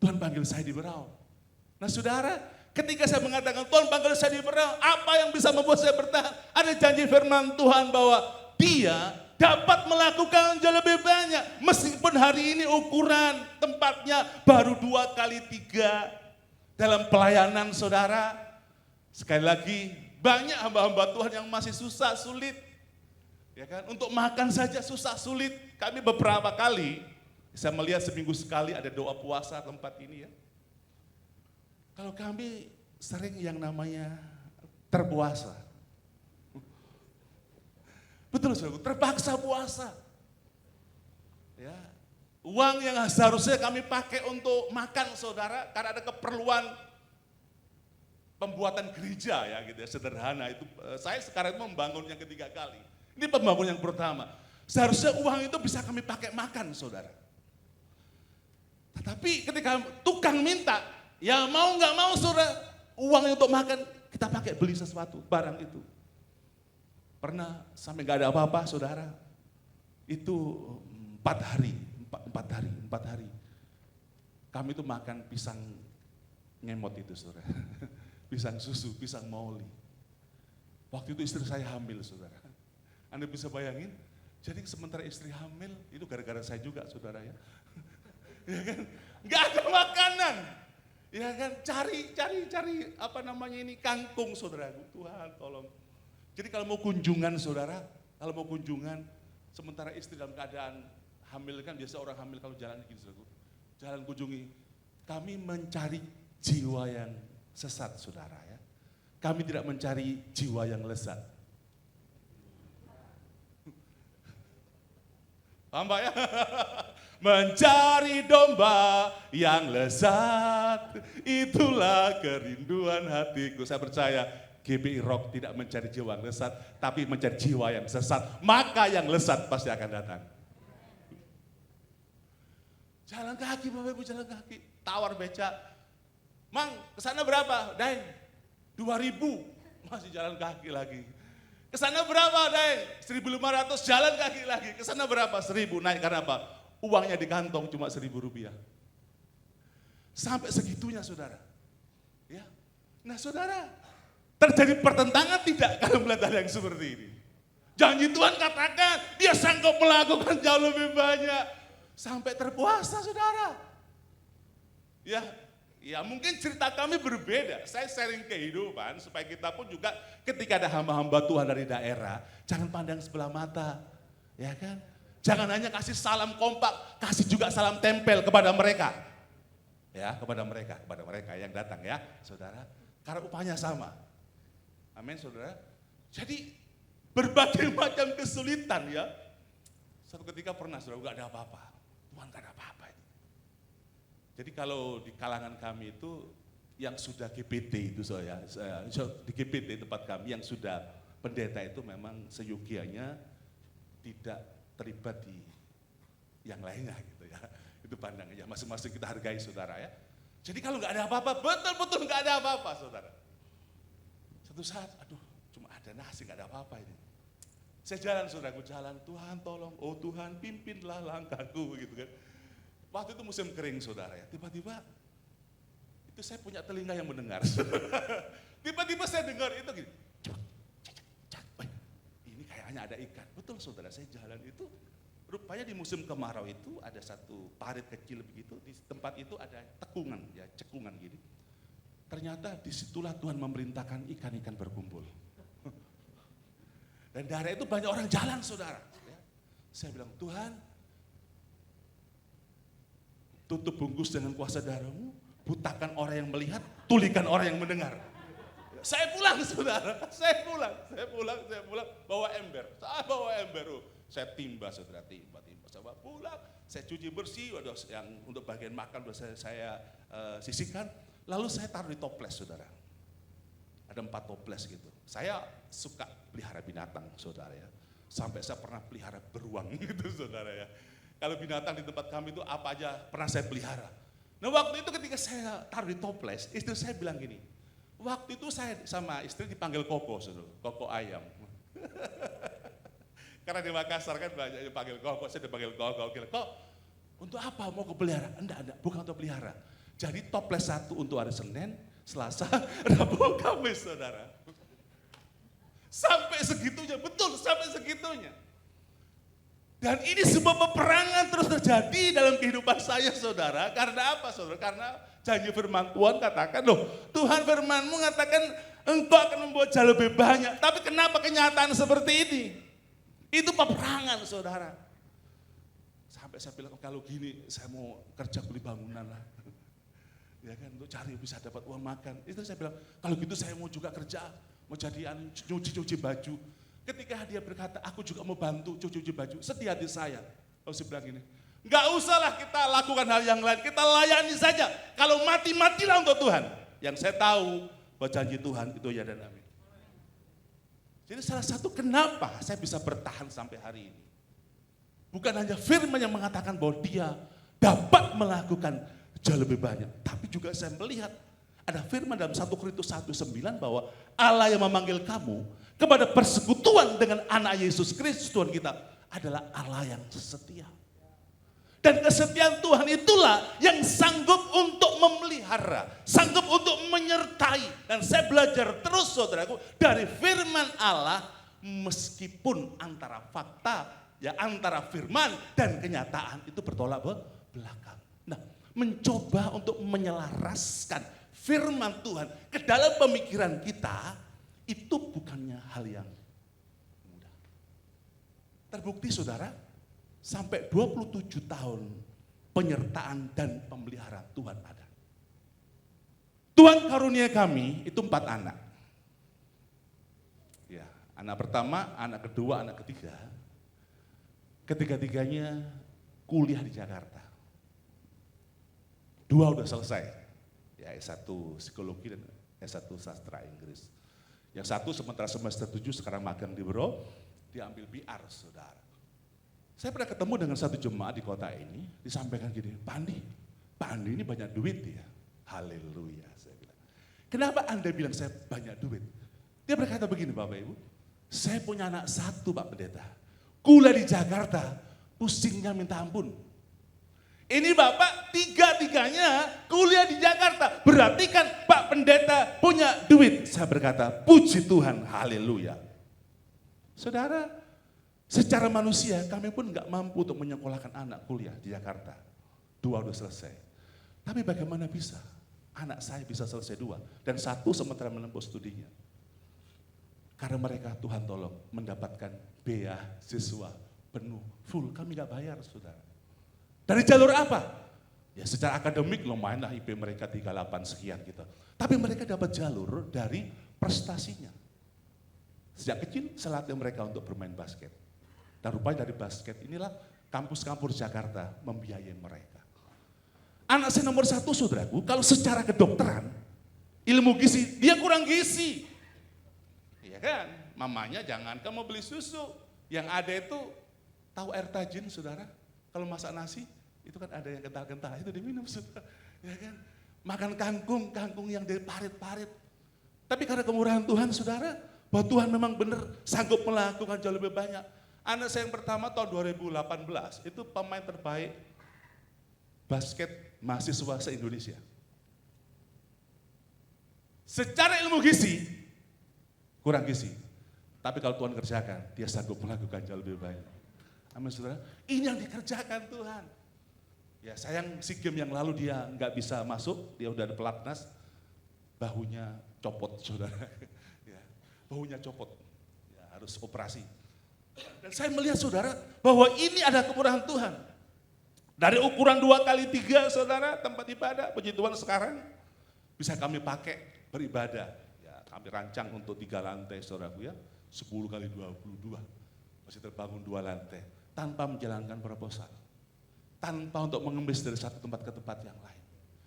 Tuhan panggil saya di Berau. Nah saudara, ketika saya mengatakan Tuhan panggil saya di Berau, apa yang bisa membuat saya bertahan? Ada janji firman Tuhan bahwa Dia dapat melakukan jauh lebih banyak. Meskipun hari ini ukuran tempatnya baru 2x3 dalam pelayanan saudara. Sekali lagi, banyak hamba-hamba Tuhan yang masih susah, sulit. Ya kan? Untuk makan saja susah, sulit. Kami beberapa kali, saya melihat seminggu sekali ada doa puasa tempat ini ya. Kalau kami sering yang namanya terpuasa. Betul saudara, terpaksa puasa. Ya. Uang yang seharusnya kami pakai untuk makan saudara, karena ada keperluan pembuatan gereja ya gitu ya, sederhana itu. Saya sekarang membangun yang ketiga kali. Ini pembangunan yang pertama. Seharusnya uang itu bisa kami pakai makan saudara. Tetapi ketika tukang minta, ya mau nggak mau saudara, uang untuk makan kita pakai beli sesuatu, barang itu. Pernah sampai nggak ada apa-apa saudara. Itu 4 hari. Kami itu makan pisang ngemot itu saudara. Pisang susu, pisang mauli. Waktu itu istri saya hamil, saudara. Anda bisa bayangin? Jadi sementara istri hamil, itu gara-gara saya juga, saudara ya. Ya kan? Gak ada makanan. Ya kan? Cari apa namanya ini, kangkung, saudara. Tuhan tolong. Jadi kalau mau kunjungan, saudara, sementara istri dalam keadaan hamil, kan biasa orang hamil kalau jalan gini, saudara. Jalan kunjungi. Kami mencari jiwa yang sesat, saudara ya. Kami tidak mencari jiwa yang lezat. Paham Pak ya? Mencari domba yang lezat, itulah kerinduan hatiku. Saya percaya GBI Rock tidak mencari jiwa yang lezat, tapi mencari jiwa yang sesat. Maka yang lezat pasti akan datang. Jalan kaki Bapak Ibu, jalan kaki. Tawar beca. Mang, kesana berapa? Daeng, 2.000, masih jalan kaki lagi. Kesana berapa, Daeng? 1.500, jalan kaki lagi. Kesana berapa? 1.000, naik karena apa? Uangnya di kantong cuma 1.000 rupiah. Sampai segitunya saudara. Ya. Nah saudara, terjadi pertentangan tidak kalau melihat hal yang seperti ini? Janji Tuhan katakan, Dia sanggup melakukan jauh lebih banyak. Sampai terpuasa saudara. Ya mungkin cerita kami berbeda, saya sharing kehidupan supaya kita pun juga ketika ada hamba-hamba Tuhan dari daerah, jangan pandang sebelah mata, ya kan? Jangan hanya kasih salam kompak, kasih juga salam tempel kepada mereka. Ya, kepada mereka yang datang ya, saudara. Karena upahnya sama. Amin saudara. Jadi berbagai macam kesulitan ya. Satu ketika pernah saudara, gak ada apa-apa, Tuhan gak ada apa-apa. Jadi kalau di kalangan kami itu yang sudah GPT itu di GPT tempat kami yang sudah pendeta itu memang seyogianya tidak terlibat di yang lainnya gitu ya. Itu pandangannya, masing-masing kita hargai saudara ya. Jadi kalau nggak ada apa-apa, betul-betul nggak ada apa-apa saudara. Satu saat, aduh cuma ada nasi, nggak ada apa-apa ini. Saya jalan saudaraku, jalan, Tuhan tolong, oh Tuhan pimpinlah langkahku gitu kan. Waktu itu musim kering saudara ya, tiba-tiba itu saya punya telinga yang mendengar. Tiba-tiba saya dengar itu gini, ini kayaknya ada ikan. Betul saudara, saya jalan itu, rupanya di musim kemarau itu ada satu parit kecil begitu, di tempat itu ada tekungan, ya cekungan gini. Ternyata disitulah Tuhan memerintahkan ikan-ikan berkumpul. Dan dari itu banyak orang jalan saudara. Saya bilang, Tuhan, tutup bungkus dengan kuasa darah-Mu, butakan orang yang melihat, tulikan orang yang mendengar. Saya pulang saudara, saya pulang, bawa ember, saya timba saudara, timba, saya bawa pulang, saya cuci bersih, yang untuk bagian makan sudah saya sisihkan, lalu saya taruh di toples saudara. Ada 4 toples gitu. Saya suka pelihara binatang saudara ya, sampai saya pernah pelihara beruang gitu saudara ya. Kalau binatang di tempat kami itu apa aja pernah saya pelihara. Nah waktu itu ketika saya taruh di toples, istri saya bilang gini, waktu itu saya sama istri dipanggil Koko, saudara, Koko ayam. Karena di Makassar kan banyak yang panggil Koko, saya dipanggil Koko. Kok untuk apa mau ke pelihara? Enggak, bukan untuk pelihara. Jadi toples 1 untuk hari Senin, Selasa, Rabu, Kamis saudara. Sampai segitunya, betul sampai segitunya. Dan ini sebuah peperangan terus terjadi dalam kehidupan saya saudara. Karena apa saudara? Karena janji firman Tuhan katakan, loh Tuhan firman-Mu mengatakan engkau akan membuat jauh lebih banyak. Tapi kenapa kenyataan seperti ini? Itu peperangan saudara. Sampai saya bilang kalau gini saya mau kerja beli bangunan lah. Ya kan, untuk cari bisa dapat uang makan. Itu saya bilang kalau gitu saya mau juga kerja. Mau jadi cuci baju. Ketika dia berkata, aku juga mau bantu cuci baju, sedih hati saya. Lalu saya bilang gini, enggak usahlah kita lakukan hal yang lain, kita layani saja. Kalau mati-matilah untuk Tuhan. Yang saya tahu bahwa janji Tuhan itu ya dan amin. Jadi salah satu kenapa saya bisa bertahan sampai hari ini. Bukan hanya firman yang mengatakan bahwa dia dapat melakukan jauh lebih banyak. Tapi juga saya melihat ada firman dalam 1 Korintus 1:9 bahwa Allah yang memanggil kamu kepada persekutuan dengan anak Yesus Kristus Tuhan kita adalah Allah yang setia. Dan kesetiaan Tuhan itulah yang sanggup untuk memelihara, sanggup untuk menyertai. Dan saya belajar terus saudaraku dari firman Allah meskipun antara fakta, ya antara firman dan kenyataan itu bertolak belakang. Nah, mencoba untuk menyelaraskan firman Tuhan ke dalam pemikiran kita itu bukannya hal yang mudah. Terbukti saudara, sampai 27 tahun penyertaan dan pemeliharaan Tuhan ada. Tuhan karunia kami itu 4 anak. Ya, anak pertama, anak kedua, anak ketiga. Ketiga-tiganya kuliah di Jakarta. 2 udah selesai. Ya, S1 psikologi dan S1 sastra Inggris. Yang satu sementara semester 7 sekarang magang di Bro, diambil PR saudara. Saya pernah ketemu dengan satu jemaat di kota ini, disampaikan gini, Pak Andi ini banyak duit ya. Haleluya, saya bilang. Kenapa Anda bilang saya banyak duit? Dia berkata begini Bapak Ibu, saya punya anak 1 Pak Pendeta, kuliah di Jakarta, pusingnya minta ampun. Ini Bapak 3-tiganya kuliah di Jakarta. Berarti kan Pak Pendeta punya duit. Saya berkata, puji Tuhan, haleluya. Saudara, secara manusia kami pun nggak mampu untuk menyekolahkan anak kuliah di Jakarta. 2 udah selesai. Tapi bagaimana bisa? Anak saya bisa selesai 2. Dan 1 sementara menempuh studinya. Karena mereka Tuhan tolong mendapatkan beasiswa penuh, full. Kami nggak bayar saudara. Dari jalur apa? Ya secara akademik lumayan lah IP mereka 38 sekian gitu. Tapi mereka dapat jalur dari prestasinya. Sejak kecil selatih mereka untuk bermain basket. Dan rupanya dari basket inilah kampus-kampus Jakarta membiayai mereka. Anak saya nomor 1 saudaraku, kalau secara kedokteran, ilmu gizi, dia kurang gizi. Iya kan? Mamanya jangan kamu beli susu. Yang ada itu tahu air tajin saudara, kalau masak nasi. Itu kan ada yang kental-kental, itu diminum saudara. Ya kan? Makan kangkung yang dari parit-parit. Tapi karena kemurahan Tuhan saudara, bahwa Tuhan memang benar sanggup melakukan jauh lebih banyak. Anak saya yang pertama tahun 2018 itu pemain terbaik basket mahasiswa se-Indonesia. Secara ilmu gizi, kurang gizi. Tapi kalau Tuhan kerjakan, dia sanggup melakukan jauh lebih banyak. Amin saudara, ini yang dikerjakan Tuhan. Ya sayang SEA Games yang lalu dia nggak bisa masuk, dia udah ada pelatnas, bahunya copot saudara. Ya, bahunya copot, ya, harus operasi. Dan saya melihat saudara, bahwa ini ada kemurahan Tuhan. Dari ukuran 2x3 saudara, tempat ibadah, puji Tuhan sekarang, bisa kami pakai beribadah. Ya, kami rancang untuk 3 lantai saudaraku ya, 10x22, masih terbangun 2 lantai, tanpa menjalankan proposal. Tanpa untuk mengemis dari satu tempat ke tempat yang lain.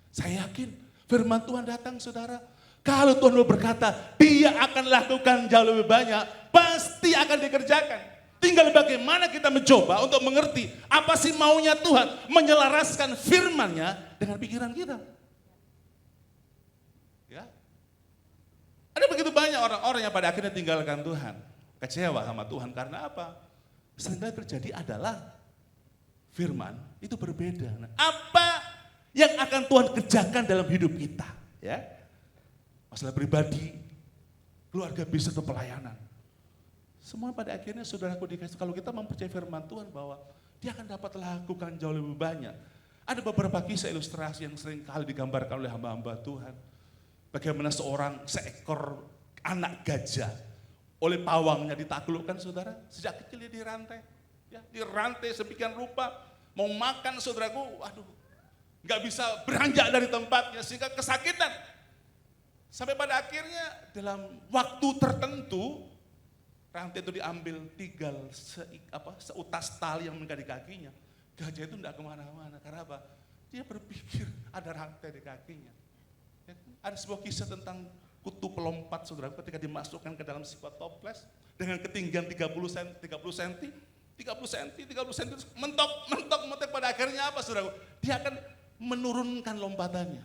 Saya yakin firman Tuhan datang saudara. Kalau Tuhan mau berkata, dia akan lakukan jauh lebih banyak, pasti akan dikerjakan. Tinggal bagaimana kita mencoba untuk mengerti apa sih maunya Tuhan, menyelaraskan firman-Nya dengan pikiran kita. Ya. Ada begitu banyak orang-orang yang pada akhirnya tinggalkan Tuhan. Kecewa sama Tuhan karena apa? Seringkali terjadi adalah firman itu berbeda. Nah, apa yang akan Tuhan kerjakan dalam hidup kita? Ya, masalah pribadi, keluarga, bisnis, atau pelayanan. Semua pada akhirnya saudaraku dikasih, kalau kita mempercayai firman Tuhan bahwa dia akan dapat lakukan jauh lebih banyak. Ada beberapa kisah ilustrasi yang sering kali digambarkan oleh hamba-hamba Tuhan. Bagaimana seekor anak gajah oleh pawangnya ditaklukkan saudara, sejak kecil dia dirantai. Ya, dirantai sedemikian rupa, mau makan saudaraku, waduh, nggak bisa beranjak dari tempatnya sehingga kesakitan. Sampai pada akhirnya dalam waktu tertentu, rantai itu diambil, tinggal seutas tali yang mengikat di kakinya. Gajah itu enggak kemana-mana, karena apa? Dia berpikir ada rantai di kakinya. Ya, ada sebuah kisah tentang kutu pelompat saudara ketika dimasukkan ke dalam sebuah toples dengan ketinggian 30 cm, mentok pada akhirnya apa saudara? Dia akan menurunkan lompatannya.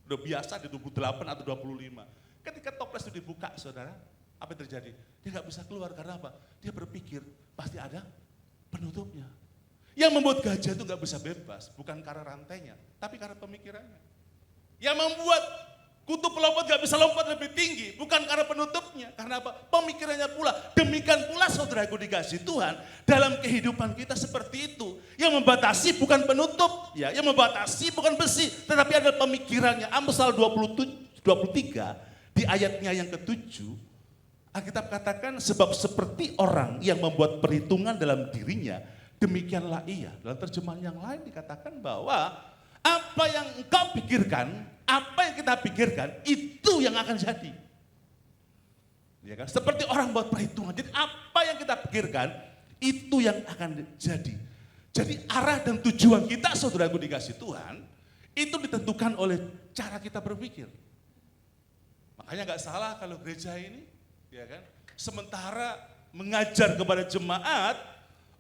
Udah biasa di 28 atau 25. Ketika toples itu dibuka saudara, apa yang terjadi? Dia nggak bisa keluar karena apa? Dia berpikir pasti ada penutupnya. Yang membuat gajah itu nggak bisa bebas, bukan karena rantainya, tapi karena pemikirannya. Yang membuat kutu pelompat gak bisa lompat lebih tinggi, bukan karena penutupnya, karena apa? Pemikirannya pula. Demikian pula saudaraku dikasih Tuhan, dalam kehidupan kita seperti itu. Yang membatasi bukan penutup, ya, yang membatasi bukan besi, tetapi ada pemikirannya. Amsal 23 di ayatnya yang ke-7, Alkitab katakan sebab seperti orang yang membuat perhitungan dalam dirinya, demikianlah ia. Dalam terjemahan yang lain dikatakan bahwa apa yang engkau pikirkan, apa yang kita pikirkan, itu yang akan jadi. Ya kan? Seperti orang buat perhitungan. Jadi apa yang kita pikirkan, itu yang akan jadi. Jadi arah dan tujuan kita, saudaraku dikasih Tuhan, itu ditentukan oleh cara kita berpikir. Makanya gak salah kalau gereja ini, ya kan, sementara mengajar kepada jemaat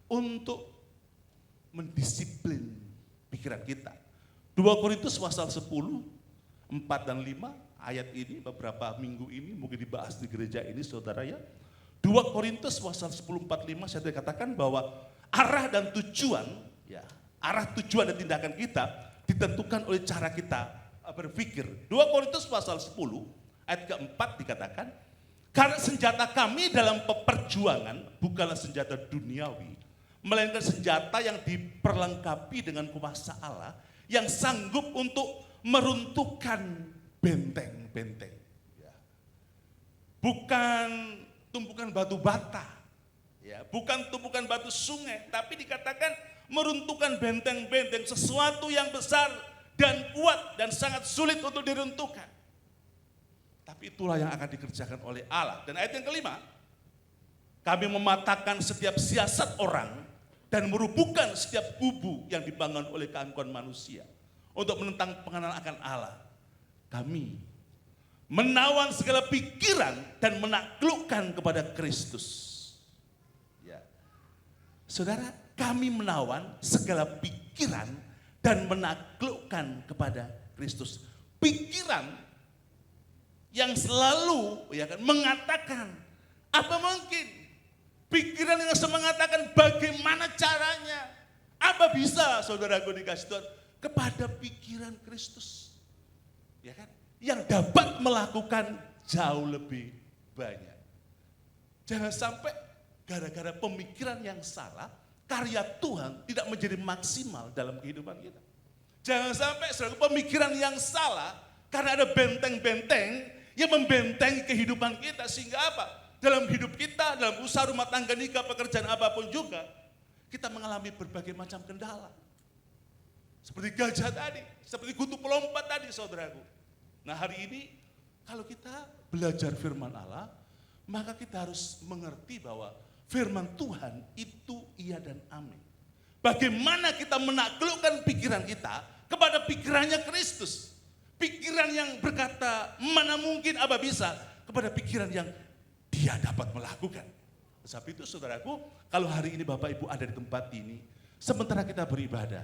untuk mendisiplin pikiran kita. 2 Korintus pasal 10, 4 dan 5 ayat ini beberapa minggu ini mungkin dibahas di gereja ini saudara ya. 2 Korintus pasal 10, 4, 5 saya katakan bahwa arah dan tujuan, ya, arah tujuan dan tindakan kita ditentukan oleh cara kita berpikir. 2 Korintus pasal 10 ayat keempat dikatakan, karena senjata kami dalam peperjuangan bukanlah senjata duniawi, melainkan senjata yang diperlengkapi dengan kuasa Allah yang sanggup untuk meruntuhkan benteng-benteng. Ya. Bukan tumpukan batu bata, ya, bukan tumpukan batu sungai, tapi dikatakan meruntuhkan benteng-benteng, sesuatu yang besar dan kuat dan sangat sulit untuk diruntuhkan. Tapi itulah yang akan dikerjakan oleh Allah. Dan ayat yang kelima, kami mematahkan setiap siasat orang dan merubuhkan setiap kubu yang dibangun oleh keangkuhan manusia untuk menentang pengenalan akan Allah. Kami menawan segala pikiran dan menaklukkan kepada Kristus. Ya. Saudara, kami menawan segala pikiran dan menaklukkan kepada Kristus. Pikiran yang selalu ya kan mengatakan apa mungkin, pikiran yang selalu mengatakan bagaimana caranya, apa bisa saudaraku dikasih Tuhan kepada pikiran Kristus, ya kan, yang dapat melakukan jauh lebih banyak. Jangan sampai gara-gara pemikiran yang salah, karya Tuhan tidak menjadi maksimal dalam kehidupan kita. Jangan sampai saudara, pemikiran yang salah karena ada benteng-benteng yang membentengi kehidupan kita sehingga apa? Dalam hidup kita, dalam usaha rumah tangga, nikah, pekerjaan apapun juga, kita mengalami berbagai macam kendala. Seperti gajah tadi, seperti kutu pelompat tadi saudaraku. Nah hari ini kalau kita belajar firman Allah, maka kita harus mengerti bahwa firman Tuhan itu iya dan amin. Bagaimana kita menaklukkan pikiran kita kepada pikirannya Kristus. Pikiran yang berkata mana mungkin apa bisa kepada pikiran yang dia dapat melakukan. Sebab itu saudaraku, kalau hari ini Bapak Ibu ada di tempat ini, sementara kita beribadah,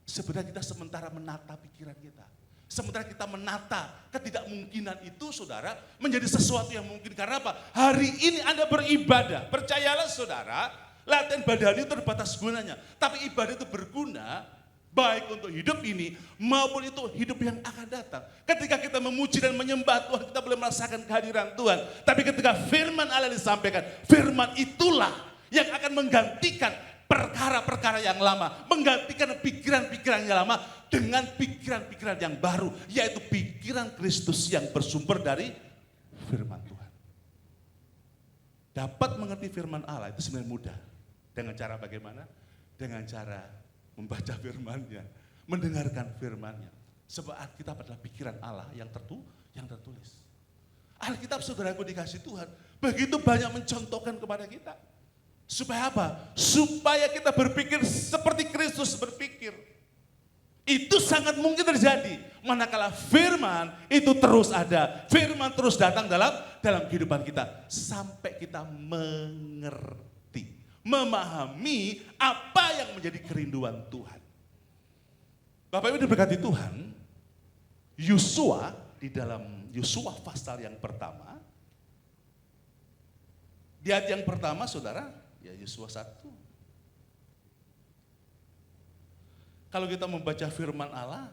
sebenarnya kita sementara menata pikiran kita. Sementara kita menata ketidakmungkinan itu saudara menjadi sesuatu yang mungkin. Karena apa? Hari ini Anda beribadah, percayalah saudara, latihan badani itu terbatas gunanya. Tapi ibadah itu berguna baik untuk hidup ini maupun itu hidup yang akan datang. Ketika kita memuji dan menyembah Tuhan, kita boleh merasakan kehadiran Tuhan. Tapi ketika firman Allah disampaikan, firman itulah yang akan menggantikan perkara-perkara yang lama, menggantikan pikiran-pikiran yang lama dengan pikiran-pikiran yang baru, yaitu pikiran Kristus yang bersumber dari firman Tuhan. Dapat mengerti firman Allah itu sebenarnya mudah. Dengan cara bagaimana? Dengan cara membaca firman-Nya, mendengarkan firman-Nya. Sebab Alkitab adalah pikiran Allah yang tertulis. Alkitab saudaraku dikasih Tuhan, begitu banyak mencontohkan kepada kita. Supaya apa? Supaya kita berpikir seperti Kristus berpikir. Itu sangat mungkin terjadi manakala firman itu terus ada, firman terus datang dalam kehidupan kita sampai kita mengerti, memahami apa yang menjadi kerinduan Tuhan. Bapak Ibu diberkati Tuhan, Yosua di dalam Yosua pasal yang pertama, di ayat yang pertama saudara, ya Yosua 1. Kalau kita membaca firman Allah,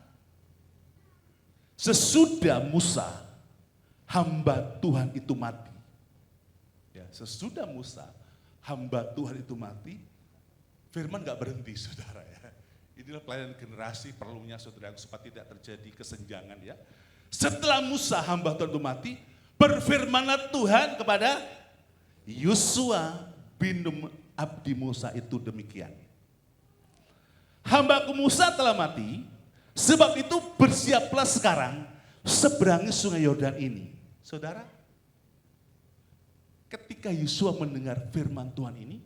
sesudah Musa, hamba Tuhan itu mati. Ya, sesudah Musa, hamba Tuhan itu mati, firman gak berhenti saudara ya. Inilah pelayanan generasi perlunya saudara supaya tidak terjadi kesenjangan ya. Setelah Musa, hamba Tuhan itu mati, berfirmanlah Tuhan kepada Yosua bin Nun abdi Musa itu demikian. Hambaku Musa telah mati, sebab itu bersiaplah sekarang seberangi sungai Yordan ini. Saudara, ketika Yosua mendengar firman Tuhan ini,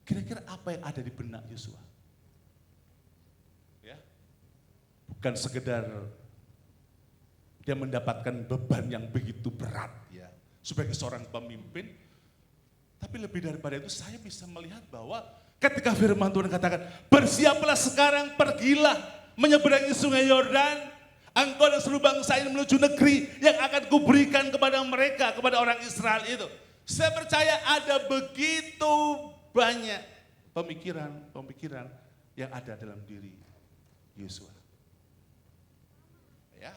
kira-kira apa yang ada di benak Yosua? Ya, bukan sekedar dia mendapatkan beban yang begitu berat ya, sebagai seorang pemimpin, tapi lebih daripada itu saya bisa melihat bahwa ketika firman Tuhan katakan, bersiaplah sekarang, pergilah menyeberangi sungai Yordan, engkau dan seluruh bangsa ini menuju negeri yang akan kuberikan kepada mereka, kepada orang Israel itu. Saya percaya ada begitu banyak pemikiran-pemikiran yang ada dalam diri Yosua. Ya,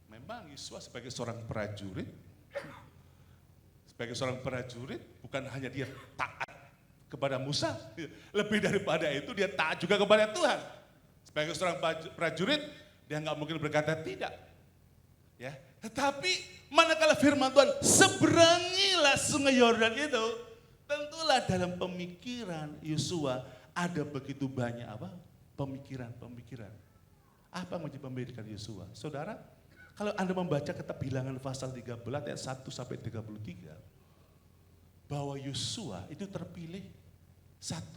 memang Yosua sebagai seorang prajurit, bukan hanya dia taat kepada Musa, lebih daripada itu dia taat juga kepada Tuhan. Sebagai seorang prajurit, dia nggak mungkin berkata tidak. Ya, tetapi manakala firman Tuhan, seberangilah sungai Yordan itu, tentulah dalam pemikiran Yosua ada begitu banyak apa? Pemikiran. Apa yang menjadi pemikiran Yosua? Saudara, kalau Anda membaca kitab Bilangan pasal 13 ayat 1 sampai 33, bahwa Yosua itu terpilih 1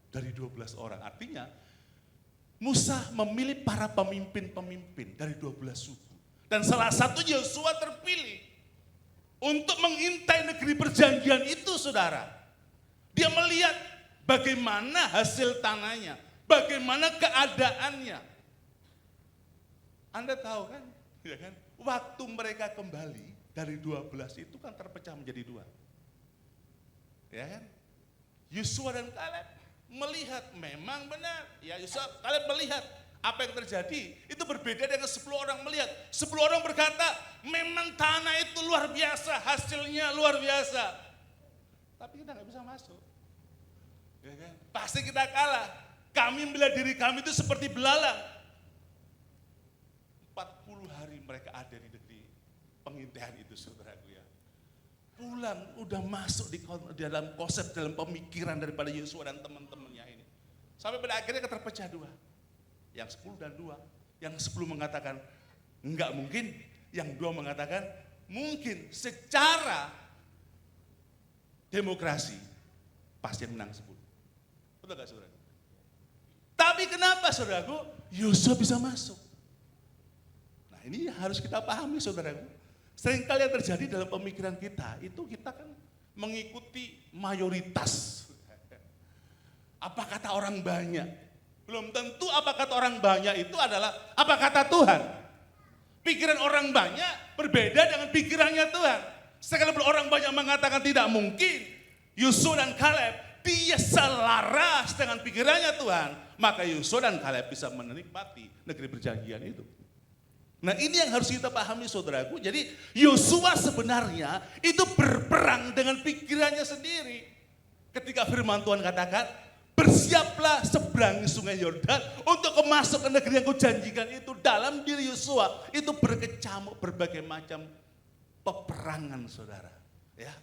dari 12 orang. Artinya Musa memilih para pemimpin-pemimpin dari 12 suku. Dan salah satu Yosua terpilih untuk mengintai negeri perjanjian itu saudara. Dia melihat Bagaimana hasil tanahnya? Bagaimana keadaannya? Anda tahu kan? Ya kan? Waktu mereka kembali dari 12 itu kan terpecah menjadi 2. Ya kan? Yosua dan Kaleb melihat memang benar. Ya Yosua, Kaleb melihat apa yang terjadi. Itu berbeda dengan 10 orang melihat. 10 orang berkata, memang tanah itu luar biasa, hasilnya luar biasa. Tapi kita nggak bisa masuk. Ya kan? Pasti kita kalah. Kami melihat diri kami itu seperti belalang. 40 hari mereka ada di negeri pengintaian itu, saudaraku ya. Pulang udah masuk di dalam konsep, dalam pemikiran daripada Yosua dan teman-temannya ini. Sampai pada akhirnya terpecah 2. Yang 10 dan 2. Yang 10 mengatakan enggak mungkin, yang 2 mengatakan mungkin. Secara demokrasi pasti yang menang 10. Betul gak saudara? Tapi kenapa saudaraku Yosua bisa masuk? Nah ini harus kita pahami saudaraku. Seringkali yang terjadi dalam pemikiran kita, itu kita kan mengikuti mayoritas. Apa kata orang banyak? Belum tentu apa kata orang banyak itu adalah apa kata Tuhan. Pikiran orang banyak berbeda dengan pikirannya Tuhan. Sekalipun orang banyak mengatakan tidak mungkin, Yosua dan Kaleb, dia selaras dengan pikirannya Tuhan. Maka Yosua dan Kaleb bisa menikmati negeri perjanjian itu. Nah ini yang harus kita pahami saudaraku. Jadi Yosua sebenarnya itu berperang dengan pikirannya sendiri. Ketika firman Tuhan katakan, bersiaplah seberangi sungai Yordan untuk masuk ke negeri yang kujanjikan itu. Dalam diri Yosua itu berkecamuk berbagai macam peperangan saudara. Ya,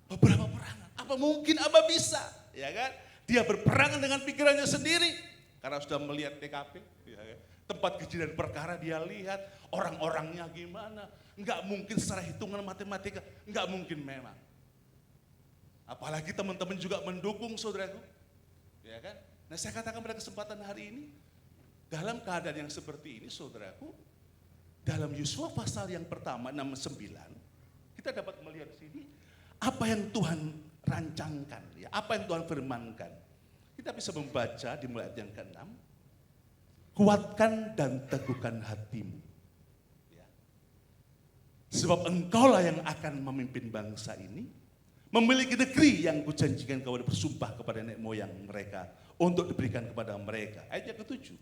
beberapa peperangan. Apa mungkin Abah bisa? Ya kan? Dia berperang dengan pikirannya sendiri. Karena sudah melihat TKP. Ya kan? Tempat kejadian perkara dia lihat, orang-orangnya gimana. Enggak mungkin secara hitungan matematika, enggak mungkin memang. Apalagi teman-teman juga mendukung saudaraku. Ya kan? Nah saya katakan pada kesempatan hari ini, dalam keadaan yang seperti ini saudaraku, dalam Yosua pasal yang pertama 69, kita dapat melihat sini apa yang Tuhan rancangkan, ya, apa yang Tuhan firmankan. Kita bisa membaca di mulai ayat yang ke-6. Kuatkan dan teguhkan hatimu. Ya. Sebab engkaulah yang akan memimpin bangsa ini, memiliki negeri yang kujanjikan kepada bersumpah kepada nenek moyang mereka untuk diberikan kepada mereka. Ayat yang ke-7.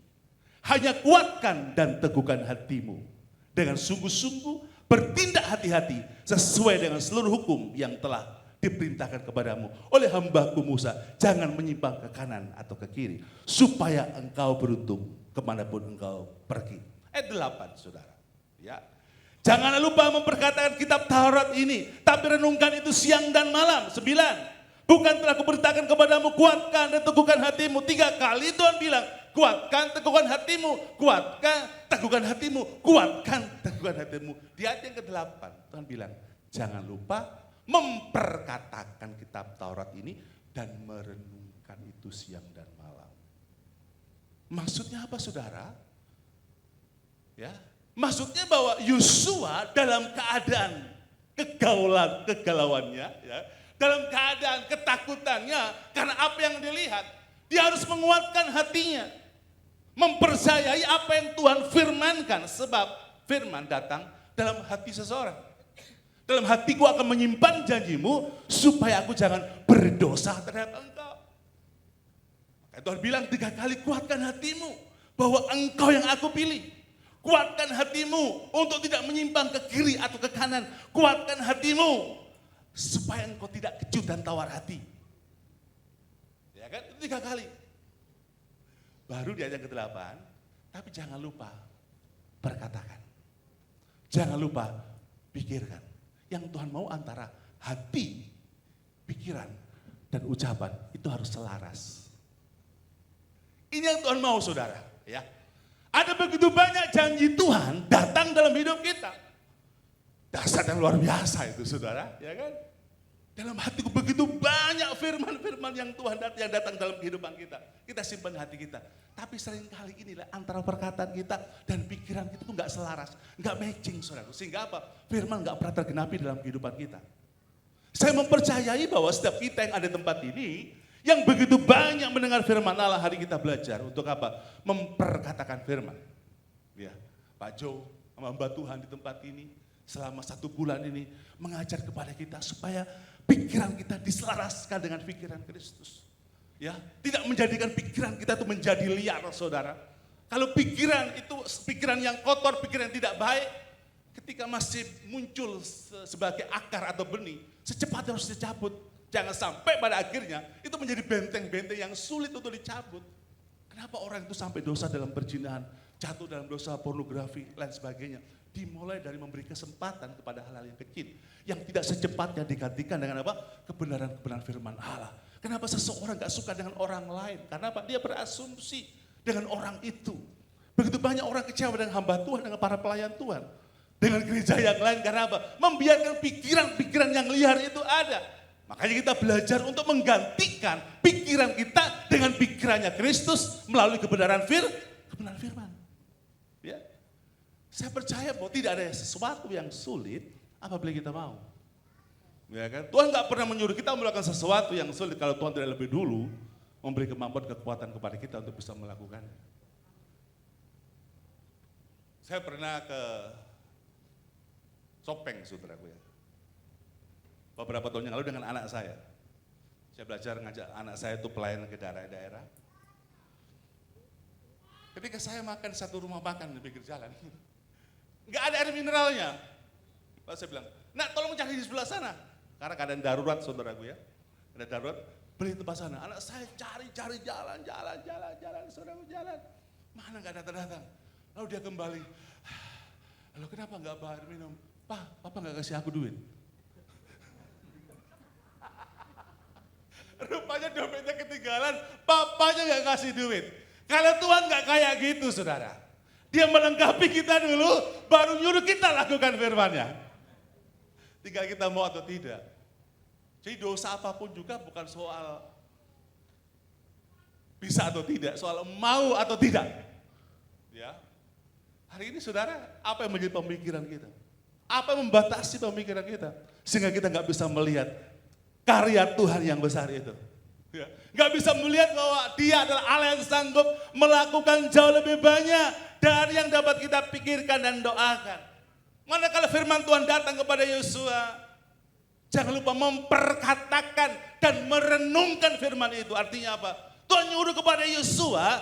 Hanya kuatkan dan teguhkan hatimu dengan sungguh-sungguh bertindak hati-hati sesuai dengan seluruh hukum yang telah diperintahkan kepadamu oleh hambaku Musa. Jangan menyimpang ke kanan atau ke kiri supaya engkau beruntung kemanapun engkau pergi. Ayat 8 saudara. Ya. Jangan lupa memperkatakan kitab Taurat ini, tapi renungkan itu siang dan malam. 9. Bukan telah kuperintahkan kepadamu, kuatkan dan teguhkan hatimu. 3 kali Tuhan bilang, kuatkan, teguhkan hatimu, kuatkan, teguhkan hatimu, kuatkan, teguhkan hatimu. Di ayat yang ke-8 Tuhan bilang, jangan lupa memperkatakan kitab Taurat ini dan merenungkan itu siang dan malam. Maksudnya apa saudara? Ya, maksudnya bahwa Yosua dalam keadaan kegalauannya, ya, dalam keadaan ketakutannya karena apa yang dilihat, dia harus menguatkan hatinya, mempercayai apa yang Tuhan firmankan, sebab firman datang dalam hati seseorang. Dalam hatiku akan menyimpan janjimu supaya aku jangan berdosa terhadap engkau. Tuhan bilang 3 kali, kuatkan hatimu bahwa engkau yang aku pilih. Kuatkan hatimu untuk tidak menyimpang ke kiri atau ke kanan. Kuatkan hatimu supaya engkau tidak kecut dan tawar hati. Ya kan? Itu 3 kali. Baru di ayat yang ke-8, tapi jangan lupa perkatakan. Jangan lupa pikirkan. Yang Tuhan mau antara hati, pikiran, dan ucapan itu harus selaras. Ini yang Tuhan mau saudara. Ya. Ada begitu banyak janji Tuhan datang dalam hidup kita. Dasar yang luar biasa itu saudara. Ya kan? Dalam hatiku begitu banyak firman-firman yang Tuhan yang datang dalam kehidupan kita. Kita simpan di hati kita. Tapi seringkali inilah antara perkataan kita dan pikiran kita itu gak selaras. Gak matching saudara. Sehingga apa? Firman gak pernah tergenapi dalam kehidupan kita. Saya mempercayai bahwa setiap kita yang ada di tempat ini, Yang begitu banyak mendengar firman Allah, hari kita belajar untuk apa? Memperkatakan firman. Ya, Pak Jo sama Mbak Tuhan di tempat ini selama 1 bulan ini mengajar kepada kita supaya pikiran kita diselaraskan dengan pikiran Kristus. Ya, tidak menjadikan pikiran kita itu menjadi liar, saudara. Kalau pikiran itu pikiran yang kotor, pikiran yang tidak baik, ketika masih muncul sebagai akar atau benih, secepatnya harus dicabut. Jangan sampai pada akhirnya itu menjadi benteng-benteng yang sulit untuk dicabut. Kenapa orang itu sampai dosa dalam perzinahan, jatuh dalam dosa pornografi, lain sebagainya. Dimulai dari memberi kesempatan kepada hal-hal yang kecil, yang tidak secepatnya digantikan dengan apa? Kebenaran-kebenaran firman Allah. Kenapa seseorang gak suka dengan orang lain? Karena apa? Dia berasumsi dengan orang itu. Begitu banyak orang kecewa dengan hamba Tuhan, dengan para pelayan Tuhan. Dengan gereja yang lain, karena apa? Membiarkan pikiran-pikiran yang liar itu ada. Makanya kita belajar untuk menggantikan pikiran kita dengan pikirannya Kristus melalui kebenaran firman. Ya. Saya percaya bahwa tidak ada sesuatu yang sulit apabila kita mau. Ya kan? Tuhan nggak pernah menyuruh kita melakukan sesuatu yang sulit kalau Tuhan tidak lebih dulu memberi kemampuan kekuatan kepada kita untuk bisa melakukannya. Saya pernah ke Sopeng, saudaraku ya. Beberapa tahun yang lalu dengan anak saya. Saya belajar ngajak anak saya itu pelayanan ke daerah-daerah. Ketika saya makan satu rumah makan di pinggir jalan, nggak ada air mineralnya. Lalu saya bilang, nak tolong cari di sebelah sana. Karena keadaan darurat, saudaraku ya. Ada darurat, beli tempat sana. Anak saya cari jalan, saudaraku jalan. Mana nggak datang-datang. Lalu dia kembali, lalu kenapa nggak bawa air minum? Pak, papa nggak kasih aku duit. Rupanya dompetnya ketinggalan, papanya gak kasih duit. Kalau Tuhan gak kayak gitu, saudara. Dia melengkapi kita dulu, baru nyuruh kita lakukan firman-Nya. Tinggal kita mau atau tidak. Jadi dosa apapun juga bukan soal bisa atau tidak, soal mau atau tidak. Ya. Hari ini saudara, apa yang menjadi pemikiran kita? Apa yang membatasi pemikiran kita? Sehingga kita gak bisa melihat karya Tuhan yang besar itu. Ya. Gak bisa melihat bahwa dia adalah Allah yang sanggup melakukan jauh lebih banyak dari yang dapat kita pikirkan dan doakan. Manakala firman Tuhan datang kepada Yosua, jangan lupa memperkatakan dan merenungkan firman itu. Artinya apa? Tuhan nyuruh kepada Yosua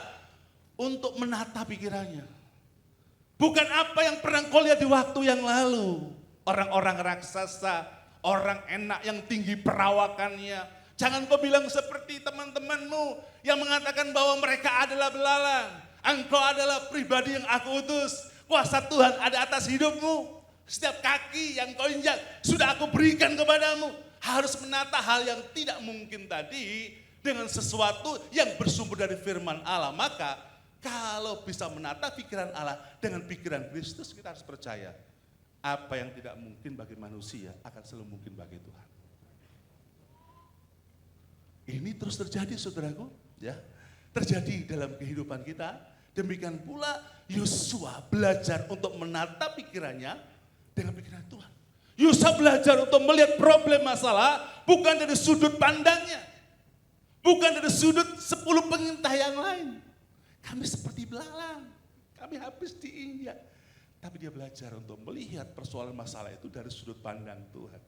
untuk menata pikirannya. Bukan apa yang pernah kau lihat di waktu yang lalu. Orang-orang raksasa, orang enak yang tinggi perawakannya. Jangan kau bilang seperti teman-temanmu yang mengatakan bahwa mereka adalah belalang. Engkau adalah pribadi yang aku utus. Kuasa Tuhan ada atas hidupmu. Setiap kaki yang kau injak sudah aku berikan kepadamu. Harus menata hal yang tidak mungkin tadi dengan sesuatu yang bersumber dari firman Allah. Maka kalau bisa menata pikiran Allah dengan pikiran Kristus, kita harus percaya. Apa yang tidak mungkin bagi manusia akan selalu mungkin bagi Tuhan. Ini terus terjadi, saudaraku, ya. Terjadi dalam kehidupan kita. Demikian pula Yosua belajar untuk menata pikirannya dengan pikiran Tuhan. Yosua belajar untuk melihat problem masalah bukan dari sudut pandangnya. Bukan dari sudut 10 pengintai yang lain. Kami seperti belalang, kami habis diinjak. Tapi dia belajar untuk melihat persoalan masalah itu dari sudut pandang Tuhan.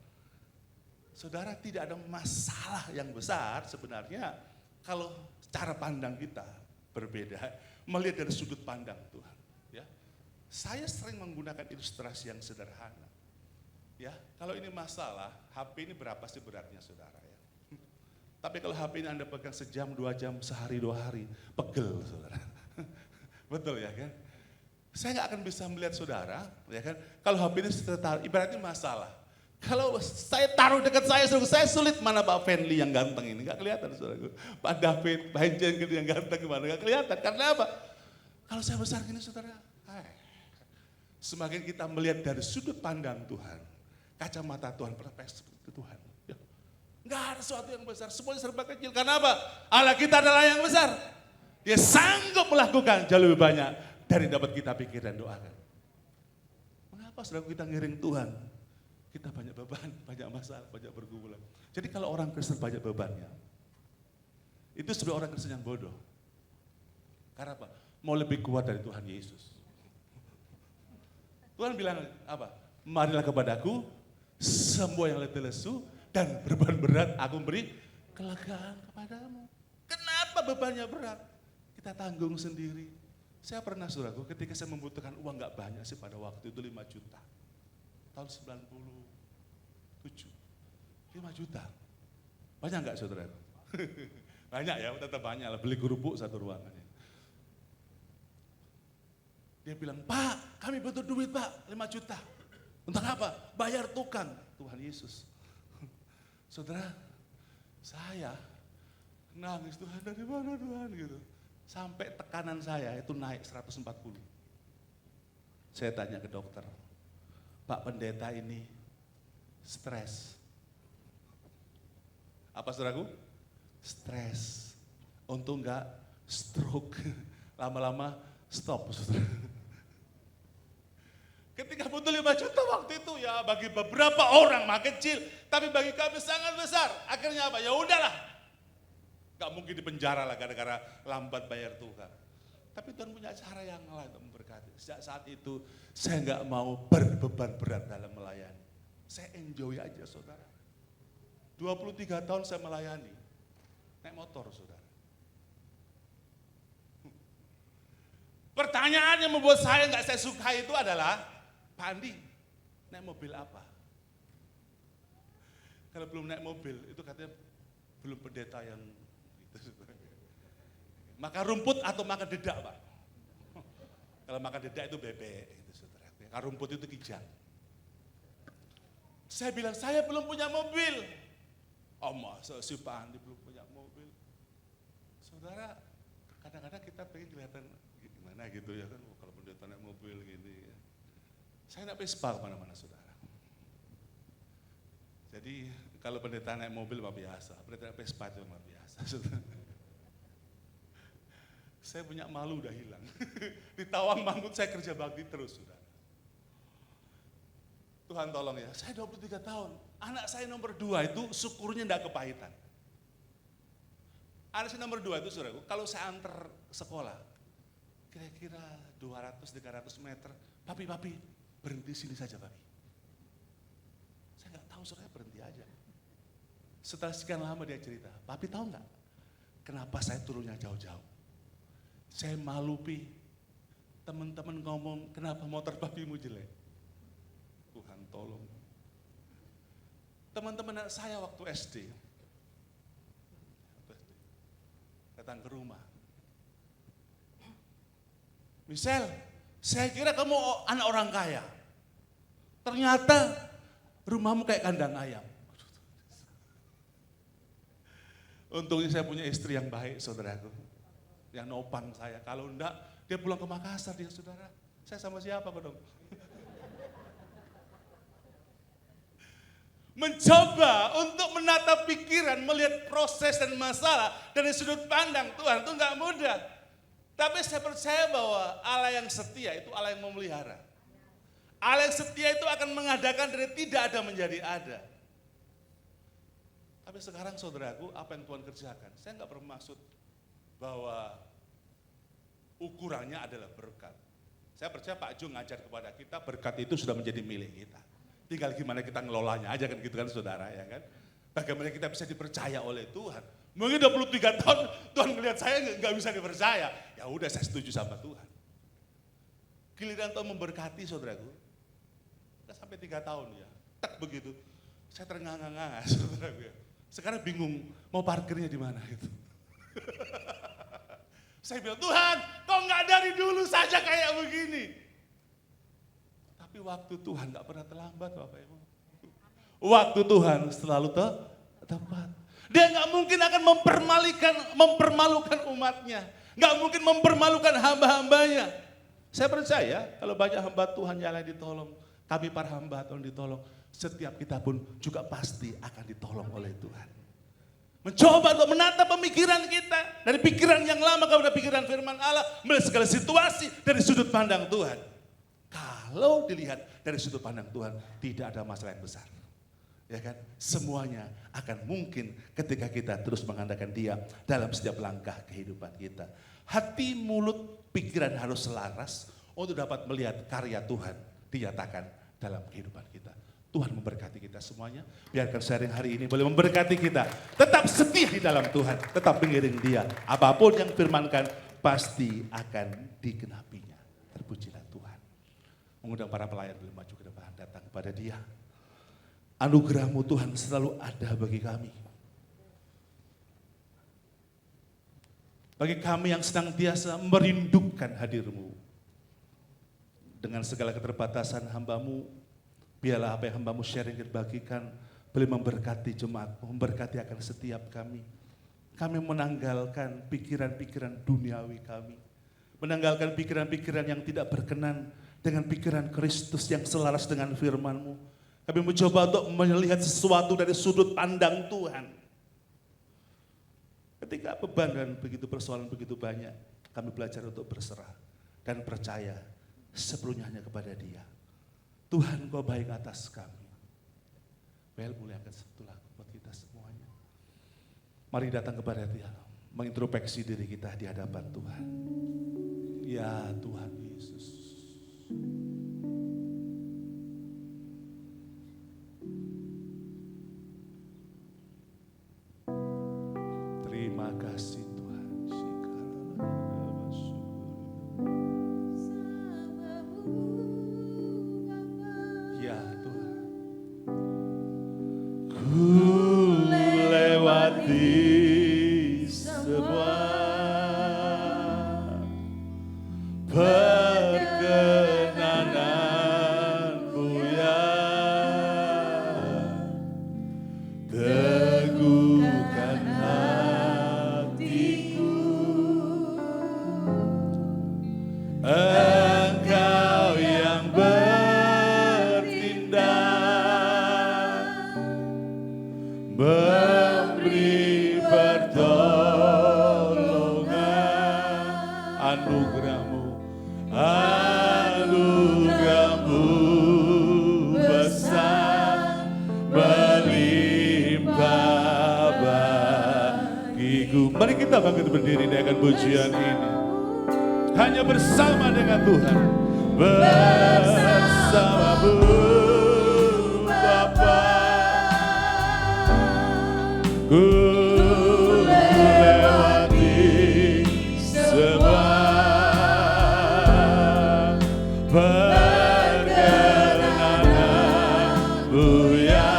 Saudara, tidak ada masalah yang besar sebenarnya kalau cara pandang kita berbeda, melihat dari sudut pandang Tuhan. Ya, saya sering menggunakan ilustrasi yang sederhana. Ya, kalau ini masalah, HP ini berapa sih beratnya, saudara? Ya. Tapi kalau HP ini Anda pegang sejam, 2 jam, sehari, 2 hari, pegel, saudara. Betul ya kan? Saya nggak akan bisa melihat saudara, ya kan? Kalau HP ini tertaruh, ibaratnya masalah. Kalau saya taruh dekat saya sulit mana Pak Fenli yang ganteng ini, nggak kelihatan saudaraku. Pak David, Pak Henjen yang ganteng gimana, nggak kelihatan. Karena apa? Kalau saya besar gini saudara, semakin kita melihat dari sudut pandang Tuhan, kacamata Tuhan, perspektif Tuhan. Ya. Nggak ada sesuatu yang besar, semuanya serba kecil. Karena apa? Allah kita adalah yang besar. Dia sanggup melakukan jauh lebih banyak dari dapat kita pikir dan doakan. Mengapa saudara kita ngiring Tuhan? Kita banyak beban, banyak masalah, banyak pergumulan. Jadi kalau orang Kristen banyak bebannya, Itu sebenarnya orang Kristen yang bodoh. Karena apa? Mau lebih kuat dari Tuhan Yesus. Tuhan bilang apa? Marilah kepadaku semua yang letih lesu dan beban berat, aku beri kelegaan kepadamu. Kenapa bebannya berat? Kita tanggung sendiri. Saya pernah saudaraku ketika saya membutuhkan uang gak banyak sih pada waktu itu 5 juta. Tahun 97. 5 juta. Banyak gak saudara? Banyak ya, tetap banyak lah. Beli kerupuk satu ruangan. Dia bilang, Pak, kami butuh duit Pak, 5 juta. Untuk apa? Bayar tukang. Tuhan Yesus. Saudara, saya nangis, Tuhan dari mana Tuhan gitu. Sampai tekanan saya itu naik 140. Saya tanya ke dokter, Pak pendeta ini stres. Apa saudaraku? Stres. Untung enggak stroke. Lama-lama stop saudara. Ketika butuh 5 juta waktu itu ya bagi beberapa orang mah kecil, tapi bagi kami sangat besar. Akhirnya apa? Ya udahlah. Gak mungkin dipenjara lah gara-gara lambat bayar tukang. Tapi Tuhan punya cara yang lain untuk memberkati. Sejak saat itu saya gak mau berbeban berat dalam melayani. Saya enjoy aja saudara. 23 tahun saya melayani. Naik motor saudara. Pertanyaan yang membuat saya gak saya suka itu adalah, Pak Andi, naik mobil apa? Kalau belum naik mobil, itu katanya belum pendeta yang gitu. Makan rumput atau makan dedak, Pak? Kalau makan dedak itu bebek, itu saudara. Makan rumput itu kijang. Saya bilang, saya belum punya mobil. Oh masa si Pak Andi belum punya mobil? Saudara, kadang-kadang kita pengen kelihatan gimana gitu ya kan, kalau pendeta naik mobil gini ya. Saya naik Vespa kemana-mana saudara. Jadi kalau pendeta naik mobil mah biasa, pendeta naik Vespa itu mah biasa. Saudara. Saya punya malu udah hilang. Di Tawangmangut saya kerja bakti terus saudara. Tuhan tolong ya, saya 23 tahun. Anak saya nomor 2 itu syukurnya enggak kepahitan. Anak saya nomor 2 itu saudara, kalau saya antar sekolah, kira-kira 200-300 meter, papi, berhenti sini saja papi. Saya nggak tahu saudara, berhenti aja. Setelah sekian lama dia cerita, papi tahu nggak kenapa saya turunnya jauh-jauh? Saya malu pi, teman-teman ngomong kenapa motor papimu jelek. Tuhan tolong. Teman-teman saya waktu SD, datang ke rumah. Misal, saya kira kamu anak orang kaya. Ternyata rumahmu kayak kandang ayam. Untungnya saya punya istri yang baik, saudaraku. Yang nopang saya. Kalau enggak, dia pulang ke Makassar, dia saudara. Saya sama siapa dong? Mencoba untuk menata pikiran, melihat proses dan masalah dari sudut pandang Tuhan itu enggak mudah. Tapi saya percaya bahwa Allah yang setia itu Allah yang memelihara. Allah yang setia itu akan mengadakan dari tidak ada menjadi ada. Tapi sekarang saudaraku, apa yang Tuhan kerjakan? Saya enggak bermaksud bahwa ukurannya adalah berkat. Saya percaya Pak Jo ngajar kepada kita, berkat itu sudah menjadi milik kita. Tinggal gimana kita ngelolanya aja kan gitu kan saudara ya kan. Bagaimana kita bisa dipercaya oleh Tuhan. Mungkin 23 tahun Tuhan melihat saya nggak bisa dipercaya. Ya udah saya setuju sama Tuhan. Giliran Tuhan memberkati saudaraku. Kita sampai 3 tahun ya. Tak begitu. Saya terengah-engah saudaraku ya. Sekarang bingung mau parkirnya di mana gitu. Saya bilang, Tuhan kok nggak dari dulu saja kayak begini. Tapi waktu Tuhan nggak pernah terlambat Bapak Ibu. Waktu Tuhan selalu tepat. Dia nggak mungkin akan mempermalukan umatnya. Nggak mungkin mempermalukan hamba-hambanya. Saya percaya kalau banyak hamba Tuhan yang lain ditolong. Kami para hamba Tuhan ditolong. Setiap kita pun juga pasti akan ditolong oleh Tuhan. Mencoba untuk menata pemikiran kita. Dari pikiran yang lama kepada pikiran firman Allah. Melihat segala situasi dari sudut pandang Tuhan. Kalau dilihat dari sudut pandang Tuhan, tidak ada masalah yang besar. Ya kan? Semuanya akan mungkin ketika kita terus mengandalkan Dia dalam setiap langkah kehidupan kita. Hati, mulut, pikiran harus selaras untuk dapat melihat karya Tuhan dinyatakan dalam kehidupan kita. Tuhan memberkati kita semuanya. Biarkan sharing hari ini boleh memberkati kita. Tetap setia di dalam Tuhan. Tetap mengiring Dia. Apapun yang firmankan pasti akan digenapinya. Terpujilah Tuhan. Mengundang para pelayan boleh maju ke depan, datang kepada Dia. Anugerah-Mu Tuhan selalu ada bagi kami. Bagi kami yang senantiasa merindukan hadir-Mu. Dengan segala keterbatasan hamba-Mu, biarlah apa yang hamba-Mu sharing dan bagikan boleh memberkati jemaat-Mu, memberkati akan setiap kami. Kami menanggalkan pikiran-pikiran duniawi kami. Menanggalkan pikiran-pikiran yang tidak berkenan dengan pikiran Kristus yang selaras dengan firman-Mu. Kami mencoba untuk melihat sesuatu dari sudut pandang Tuhan. Ketika beban dan begitu persoalan begitu banyak, kami belajar untuk berserah dan percaya sepenuhnya hanya kepada Dia. Tuhan, Kau baik atas kami. Bel, muliakan satu lagu buat kita semuanya. Mari datang kepada Dia, mengintrospeksi diri kita di hadapan Tuhan. Ya Tuhan Yesus. Terima kasih Tuhan. Ya Tuhan. Ku lewati semua perkenananmu ya. Teguhkan hatiku. Engkau yang bertindak, memberi pertolongan. Anugerah-Mu, anugerah-Mu besar, melimpah bagiku. Mari kita bangkit berdiri dengan pujian ini. Hanya bersama dengan Tuhan. Bersama-Mu Bapa. Ku lewati semua perkenananmu ya.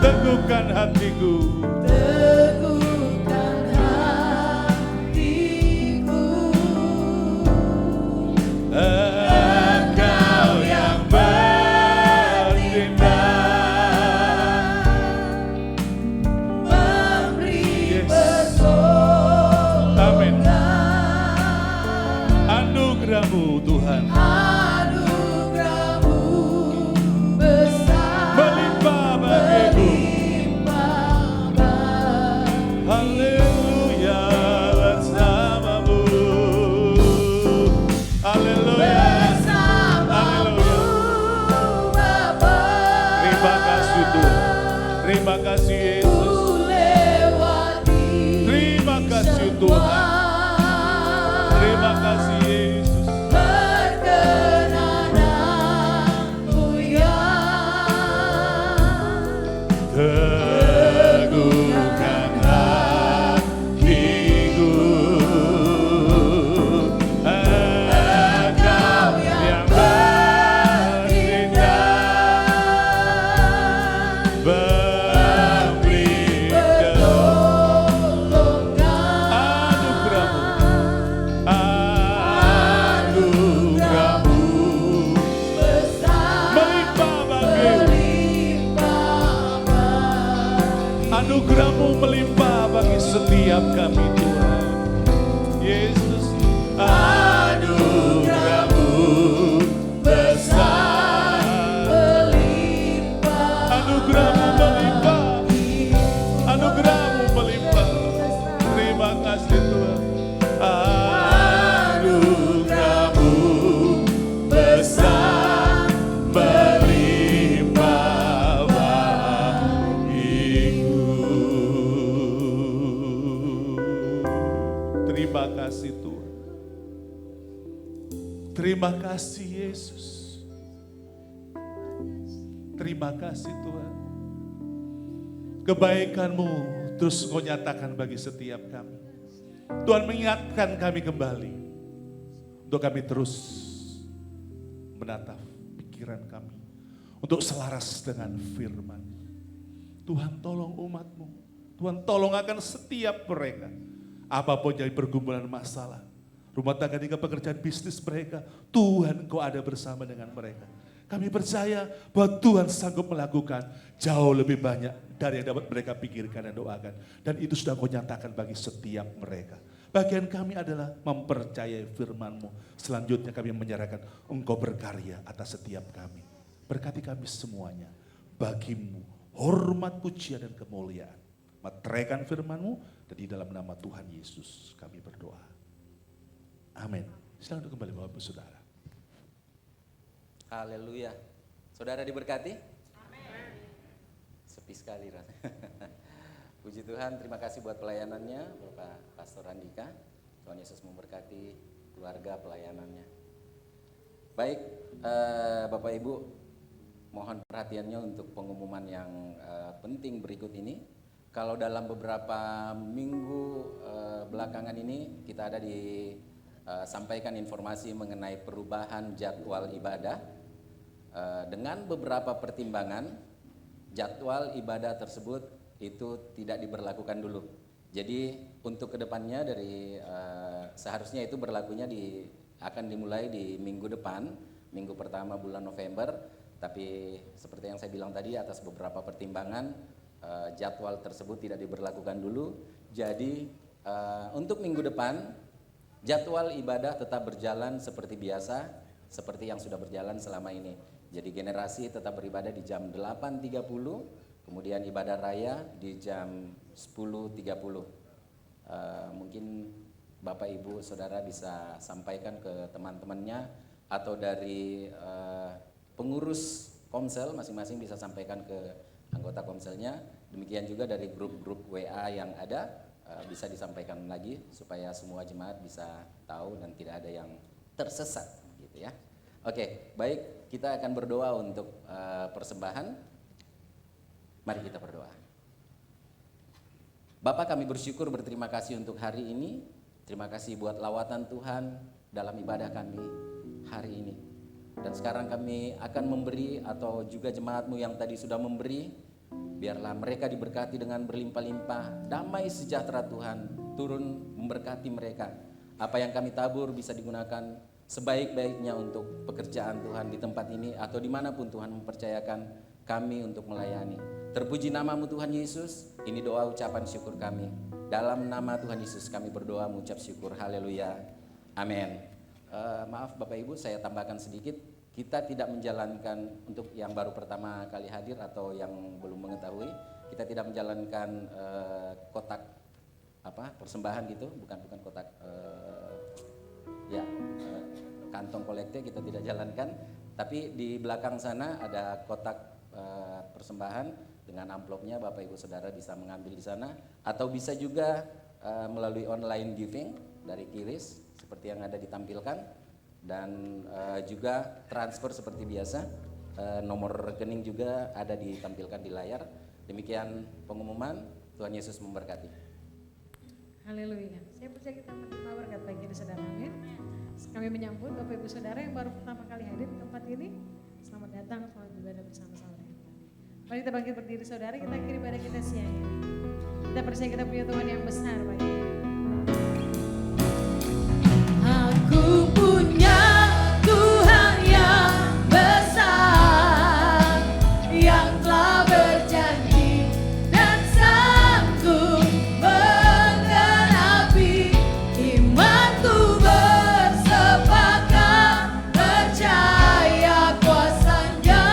Teguhkan hatiku. Engkau yang bertindak, memberi pertolongan. Amin. Anugerah-Mu Tuhan, Anugerah-Mu besar, melimpah bagiku. Haleluya, bersama-Mu. Haleluya. Haleluya. Terima kasih Tuhan. Terima kasih Yesus. Terima kasih Tuhan. Terima kasih Yesus. Teguhkan hatiku. Engkau yang bertindak, memberi anugerah-Mu melimpah bagiku. Anugerah-Mu melimpah bagi setiap kami Tuhan. Yesus, anugerah-Mu besar, anugerah-Mu melimpah, anugerah-Mu melimpah. Terima kasih Tuhan. Anugerah-Mu besar, melimpah Terima kasih Yesus. Terima kasih Tuhan. Kebaikan-Mu terus Engkau nyatakan bagi setiap kami. Tuhan mengingatkan kami kembali. Untuk kami terus menatap pikiran kami. Untuk selaras dengan firman. Tuhan tolong umat-Mu. Tuhan tolong akan setiap mereka. Apapun jadi pergumulan masalah. Rumah tangga hingga pekerjaan bisnis mereka. Tuhan Kau ada bersama dengan mereka. Kami percaya bahwa Tuhan sanggup melakukan jauh lebih banyak dari yang dapat mereka pikirkan dan doakan. Dan itu sudah Kau nyatakan bagi setiap mereka. Bagian kami adalah mempercayai firman-Mu. Selanjutnya kami menyerahkan Engkau berkarya atas setiap kami. Berkati kami semuanya. Bagi-Mu hormat, pujian, dan kemuliaan. Meteraikan firman-Mu dan di dalam nama Tuhan Yesus kami berdoa. Amin. Silakan untuk kembali Bapak Ibu Saudara. Haleluya. Saudara diberkati? Amin. Sepi sekali rasanya. Puji Tuhan, terima kasih buat pelayanannya Bapak Pastor Andika. Tuhan Yesus memberkati keluarga pelayanannya. Baik, Bapak Ibu, mohon perhatiannya untuk pengumuman yang penting berikut ini. Kalau dalam beberapa minggu belakangan ini kita ada sampaikan informasi mengenai perubahan jadwal ibadah. Dengan beberapa pertimbangan, jadwal ibadah tersebut itu tidak diberlakukan dulu. Jadi untuk kedepannya seharusnya itu berlakunya akan dimulai di minggu depan, minggu pertama bulan November. Tapi seperti yang saya bilang tadi, atas beberapa pertimbangan jadwal tersebut tidak diberlakukan dulu. Jadi untuk minggu depan jadwal ibadah tetap berjalan seperti biasa, seperti yang sudah berjalan selama ini. Jadi generasi tetap beribadah di jam 8.30, kemudian ibadah raya di jam 10.30. Mungkin Bapak Ibu Saudara bisa sampaikan ke teman-temannya atau dari pengurus komsel masing-masing bisa sampaikan ke anggota komselnya. Demikian juga dari grup-grup WA yang ada bisa disampaikan lagi supaya semua jemaat bisa tahu dan tidak ada yang tersesat gitu ya. Oke, baik, kita akan berdoa untuk persembahan. Mari kita berdoa. Bapak, kami bersyukur, berterima kasih untuk hari ini. Terima kasih buat lawatan Tuhan dalam ibadah kami hari ini. Dan sekarang kami akan memberi, atau juga jemaat-Mu yang tadi sudah memberi, biarlah mereka diberkati dengan berlimpah-limpah. Damai sejahtera Tuhan turun memberkati mereka. Apa yang kami tabur bisa digunakan sebaik-baiknya untuk pekerjaan Tuhan di tempat ini atau dimanapun Tuhan mempercayakan kami untuk melayani. Terpuji nama-Mu Tuhan Yesus. Ini doa ucapan syukur kami. Dalam nama Tuhan Yesus kami berdoa mengucap syukur. Haleluya. Amin. Maaf Bapak Ibu, saya tambahkan sedikit. Kita tidak menjalankan, untuk yang baru pertama kali hadir atau yang belum mengetahui, kita tidak menjalankan kotak persembahan gitu, bukan kotak kantong kolekte kita tidak jalankan, tapi di belakang sana ada kotak persembahan dengan amplopnya. Bapak Ibu Saudara bisa mengambil di sana atau bisa juga melalui online giving dari QRIS seperti yang ada ditampilkan, dan juga transfer seperti biasa. Nomor rekening juga ada ditampilkan di layar. Demikian pengumuman. Tuhan Yesus memberkati. Haleluya. Saya percaya kita menerima berkat bagi saudara. Amin. Kami menyambut Bapak Ibu Saudara yang baru pertama kali hadir di tempat ini. Selamat datang, selamat beribadah bersama-sama dengan kami. Mari kita bangkit berdiri saudara, kita akhiri ibadah kita siang ini. Kita percaya kita punya Tuhan yang besar bagi kita. Aku punya Tuhan yang besar, yang telah berjanji dan sanggup menggenapi imanku. Bersepakat percaya kuasa-Nya,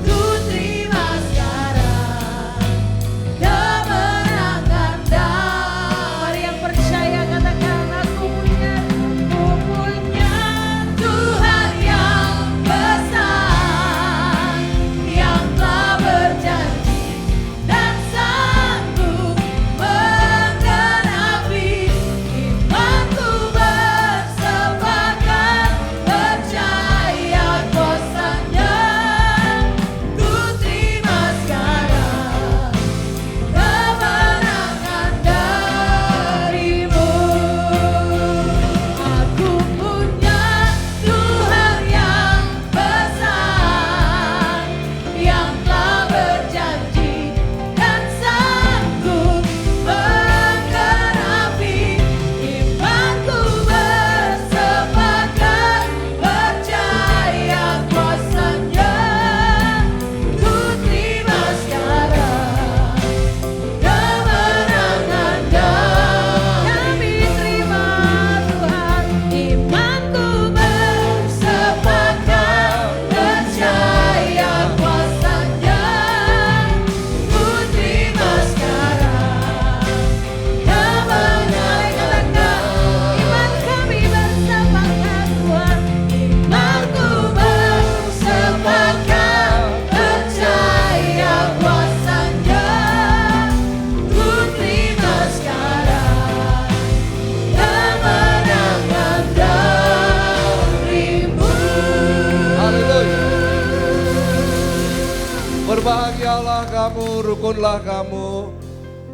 ku terima sekarang kemenangan dan Berbahagialah kamu, rukunlah kamu.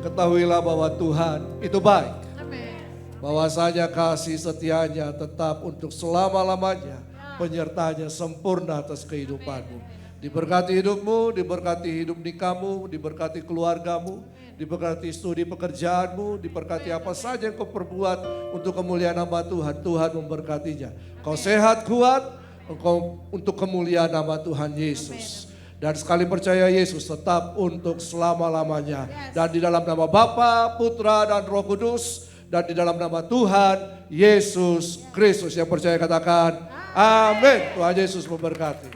Ketahuilah bahwa Tuhan itu baik. Amin. Bahwasanya kasih setianya tetap untuk selama-lamanya. Penyertanya sempurna atas kehidupanmu. Diberkati hidupmu, diberkati hidup nikahmu, diberkati keluargamu, diberkati studi pekerjaanmu, diberkati apa saja yang kau perbuat untuk kemuliaan nama Tuhan. Tuhan memberkatinya. Kau sehat kuat, engkau untuk kemuliaan nama Tuhan Yesus. Dan sekali percaya Yesus tetap untuk selama-lamanya. Dan di dalam nama Bapa, Putra, dan Roh Kudus. Dan di dalam nama Tuhan Yesus Kristus. Yang percaya katakan amin. Tuhan Yesus memberkati.